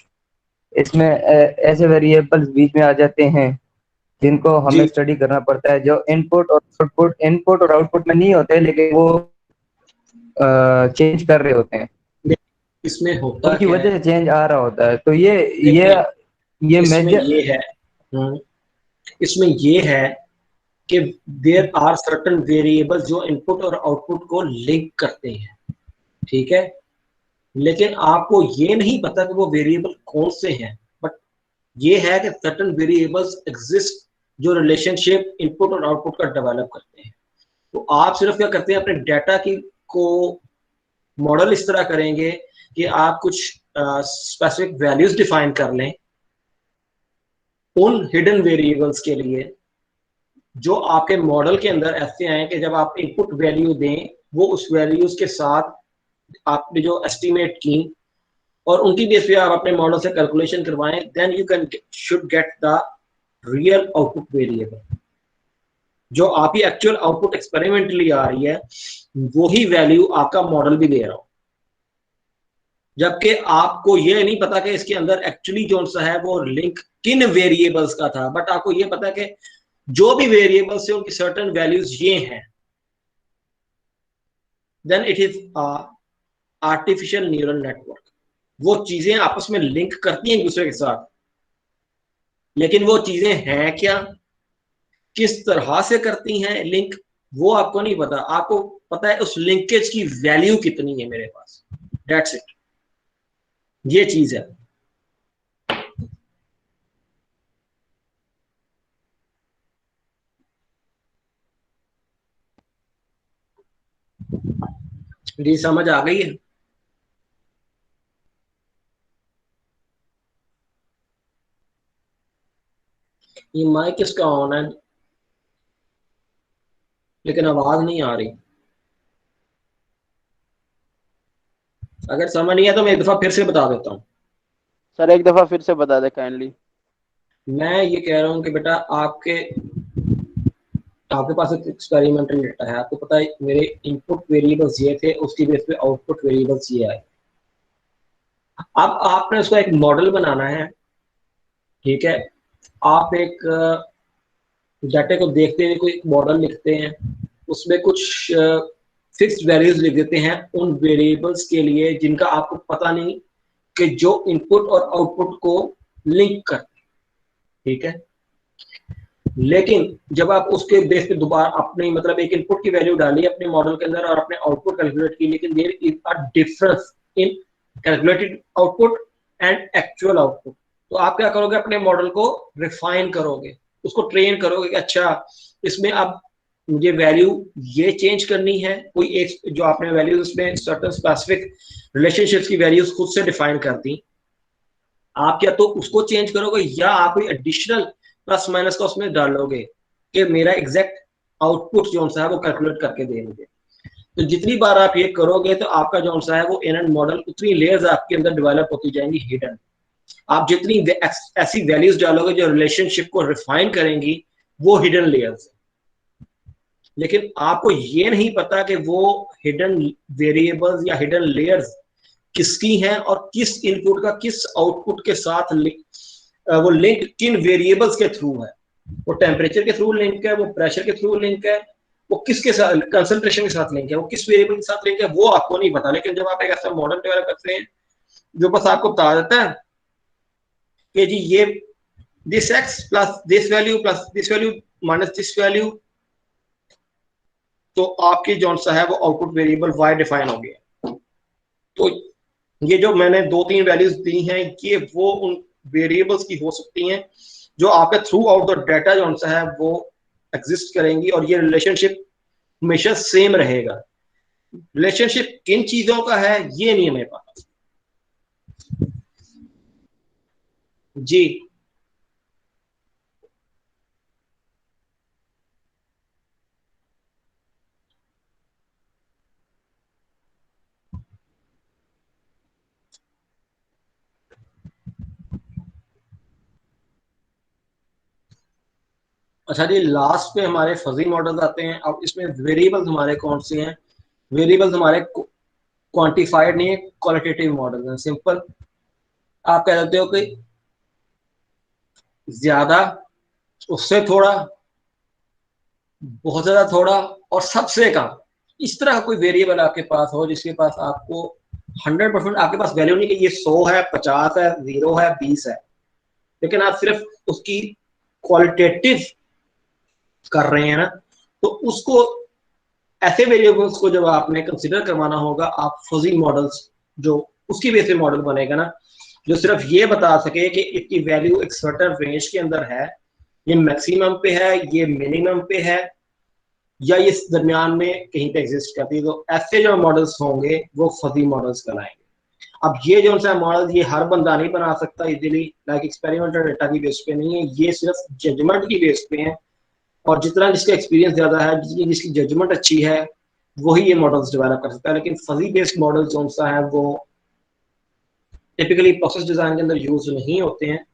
इसमें ऐसे वेरिएबल्स बीच में आ जाते हैं जिनको हमें स्टडी करना पड़ता है, जो इनपुट और आउटपुट में नहीं होते लेकिन वो चेंज कर रहे होते हैं, इसमें होता उनकी क्या वजह है, से चेंज आ रहा होता है। तो ये इसमें मेजर ये है इसमें ये है कि देयर आर सर्टेन वेरिएबल्स जो इनपुट और आउटपुट को लिंक करते हैं, ठीक है, लेकिन आपको ये नहीं पता कि वो वेरिएबल कौन से हैं, बट ये है कि सर्टेन वेरिएबल्स एग्जिस्ट जो रिलेशनशिप इनपुट और आउटपुट का डेवलप करते हैं। तो आप सिर्फ क्या करते हैं, अपने डाटा की को मॉडल इस तरह करेंगे कि आप कुछ स्पेसिफिक वैल्यूज डिफाइन कर लें उन हिडन वेरिएबल्स के लिए जो आपके मॉडल के अंदर ऐसे आए कि जब आप इनपुट वैल्यू दें वो उस वैल्यूज के साथ आपने जो एस्टिमेट की और उनकी बेस पे आप अपने मॉडल से कैलकुलेशन करवाएं, then you can should get the real output variable. जो आपकी एक्चुअल आउटपुट एक्सपेरिमेंटली आ रही है वही वैल्यू आपका मॉडल भी दे रहा हो, जबकि आपको ये नहीं पता कि इसके अंदर एक्चुअली जो सा है वो लिंक किन वेरिएबल्स का था, बट आपको ये पता है कि जो भी वेरिएबल्स है उनकी सर्टेन वैल्यूज ये हैं, then it is artificial neural network. वो चीजें आपस में लिंक करती हैं एक दूसरे के साथ, लेकिन वो चीजें हैं क्या, किस तरह से करती हैं लिंक, वो आपको नहीं पता। आपको पता है उस लिंकेज की वैल्यू कितनी है मेरे पास, दैट्स इट, ये चीज है। जी समझ आ गई है। ये माइक किसका ऑन है लेकिन आवाज नहीं आ रही। अगर समझ नहीं है तो मैं एक दफा फिर से बता देता हूँ। सर एक दफा फिर से बता दे काइंडली। मैं ये कह रहा हूँ कि बेटा आपके पास एक एक्सपेरिमेंटल डेटा है, आपको पता है मेरे इनपुट वेरिएबल्स ये थे, उसकी बेस पे आउटपुट वेरिएबल्स ये आए। अब आपने उसका एक मॉडल बनाना है, ठीक है। आप एक डाटा को देखते हुए कोई एक मॉडल लिखते हैं, उसमें कुछ फिक्स्ड वैल्यूज लिख देते हैं उन वेरिएबल्स के लिए जिनका आपको पता नहीं कि जो इनपुट और आउटपुट को लिंक करते, ठीक है। लेकिन जब आप उसके बेस पे दोबारा अपनी मतलब एक इनपुट की वैल्यू डाली अपने मॉडल के अंदर और अपने आउटपुट कैलकुलेट की, लेकिन there is a difference in calculated output and actual output, तो आप क्या करोगे, अपने मॉडल को रिफाइन करोगे, उसको ट्रेन करोगे कि अच्छा इसमें अब मुझे वैल्यू ये चेंज करनी है, कोई एक जो आपने वैल्यूज उसमें सर्टेन स्पेसिफिक रिलेशनशिप्स की वैल्यूज खुद से डिफाइन कर दी, आप क्या तो उसको चेंज करोगे या आप कोई एडिशनल प्लस माइनस का उसमें डालोगे कि मेरा एग्जैक्ट आउटपुट जो सा है वो कैलकुलेट करके दे मुझे। तो जितनी बार आप ये करोगे तो आपका जो सा है वो एनएन मॉडल उतनी लेयर्स आपके अंदर डेवलप होती जाएंगी हिडन। आप जितनी ऐसी वैल्यूज डालोगे जो रिलेशनशिप को रिफाइन करेंगी वो हिडन लेयर्स है, लेकिन आपको ये नहीं पता कि वो हिडन वेरिएबल्स या हिडन लेयर्स किसकी हैं और किस इनपुट का किस आउटपुट के साथ वो लिंक किन वेरिएबल्स के थ्रू है। वो टेम्परेचर के थ्रू लिंक है, वो प्रेशर के थ्रू लिंक है, वो किसके साथ कंसंट्रेशन के साथ लिंक है, वो किस वेरिएबल के साथ लिंक है, वो आपको नहीं पता। लेकिन जब आप एक ऐसा मॉडल डेवलप करते हैं जो बस आपको बता देता है कि जी ये this x plus this value minus this value, तो आपकी जो सा है वो आउटपुट वेरिएबल वाई डिफाइन हो गया। तो ये जो मैंने 2-3 वैल्यूज दी हैं ये वो उन वेरिएबल्स की हो सकती हैं जो आपके थ्रू आउट द डाटा जो सा है वो एग्जिस्ट करेंगी, और ये रिलेशनशिप हमेशा सेम रहेगा। रिलेशनशिप किन चीजों का है ये नहीं हमें पता जी। अच्छा जी, लास्ट पे हमारे फजी मॉडल्स आते हैं। अब इसमें वेरिएबल्स हमारे कौन से हैं? वेरिएबल्स हमारे क्वांटिफाइड नहीं है, क्वालिटेटिव मॉडल हैं। सिंपल आप कह देते हो कि ज्यादा, उससे थोड़ा, बहुत ज्यादा थोड़ा और सबसे कम। इस तरह का कोई वेरिएबल आपके पास हो जिसके पास आपको 100% आपके पास वैल्यू नहीं कि ये 100 है, 50 है, 0 है, 20 है, लेकिन आप सिर्फ उसकी क्वालिटेटिव कर रहे हैं ना, तो उसको ऐसे वेरिएबल्स को जब आपने कंसिडर करवाना होगा, आप फजी मॉडल्स जो उसकी बेस पे मॉडल बनेगा ना, जो सिर्फ ये बता सके कि इसकी वैल्यू एक सर्टेन रेंज के अंदर है, ये मैक्सिमम पे है, ये मिनिमम पे है, या ये दरमियान में कहीं पे एग्जिस्ट करती है, तो ऐसे जो मॉडल्स होंगे वो फजी मॉडल्स कहलाएंगे। अब ये जो सा मॉडल ये हर बंदा नहीं बना सकता इजीली, लाइक एक्सपेरिमेंटल डेटा की बेस पे नहीं है, ये सिर्फ जजमेंट की बेस पे है, और जितना जिसका एक्सपीरियंस ज्यादा है, जिसकी जजमेंट अच्छी है, वही ये मॉडल्स डेवलप कर सकता है। लेकिन फजी बेस्ड मॉडल जो सा है वो टिपिकली प्रोसेस डिजाइन के अंदर यूज नहीं होते हैं।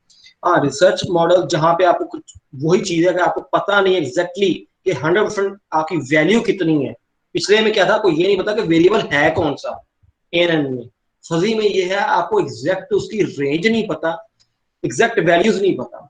हाँ, रिसर्च मॉडल जहाँ पे आपको कुछ वही चीज है कि आपको पता नहीं एग्जैक्टली कि 100% आपकी वैल्यू कितनी है। पिछले में क्या था, आपको ये नहीं पता कि वेरिएबल है कौन सा एन में। फजी में ये है आपको एग्जैक्ट उसकी रेंज नहीं पता, एग्जैक्ट वैल्यूज नहीं पता।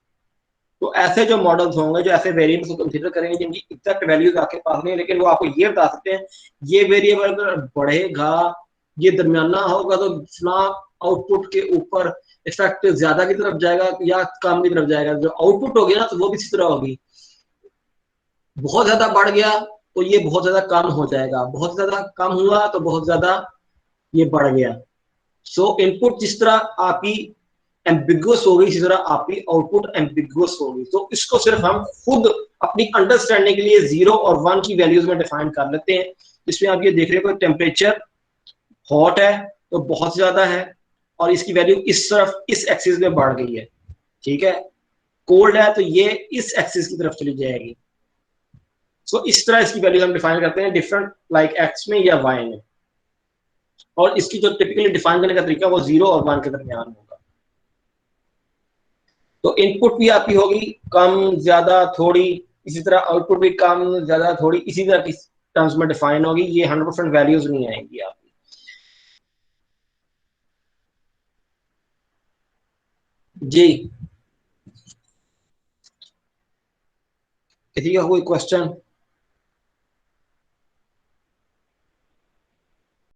तो ऐसे जो मॉडल्स होंगे जो ऐसे वेरिएबल्स को कंसीडर करेंगे जिनकी एग्जैक्ट वैल्यूज आपके पास नहीं है, लेकिन वो आपको ये बता सकते हैं ये वेरिएबल अगर बढ़ेगा, ये दरमियाना होगा तो फला आउटपुट के ऊपर इफेक्ट ज्यादा की तरफ जाएगा या कम की तरफ जाएगा। जो आउटपुट होगी ना तो वो भी इसी तरह होगी, बहुत ज्यादा बढ़ गया तो ये बहुत ज्यादा कम हो जाएगा, बहुत ज्यादा कम हुआ तो बहुत ज्यादा ये बढ़ गया। सो इनपुट जिस तरह आपकी एम्बिगुअस होगी इसी तरह आपकी आउटपुट एम्बिगुअस होगी। तो इसको सिर्फ हम खुद अपनी अंडरस्टैंडिंग के लिए 0 और 1 की वैल्यूज में डिफाइन कर लेते हैं। इसमें आप ये देख रहे हो टेम्परेचर हॉट है तो बहुत ज्यादा है और इसकी वैल्यू इस तरफ इस एक्सिस में बढ़ गई है, ठीक है। कोल्ड है तो ये इस एक्सिस की तरफ चली जाएगी। सो इस तरह इसकी वैल्यू हम डिफाइन करते हैं डिफरेंट लाइक एक्स में या वाई में, और इसकी जो टिपिकली डिफाइन करने का तरीका वो 0 और 1 के दरमियान होगा। तो इनपुट भी आपकी होगी कम ज्यादा थोड़ी, इसी तरह आउटपुट भी कम ज्यादा थोड़ी, इसी तरह की टर्म्स में डिफाइन होगी। ये 100% वैल्यूज नहीं आएंगी आपकी। जी, किसी का कोई क्वेश्चन?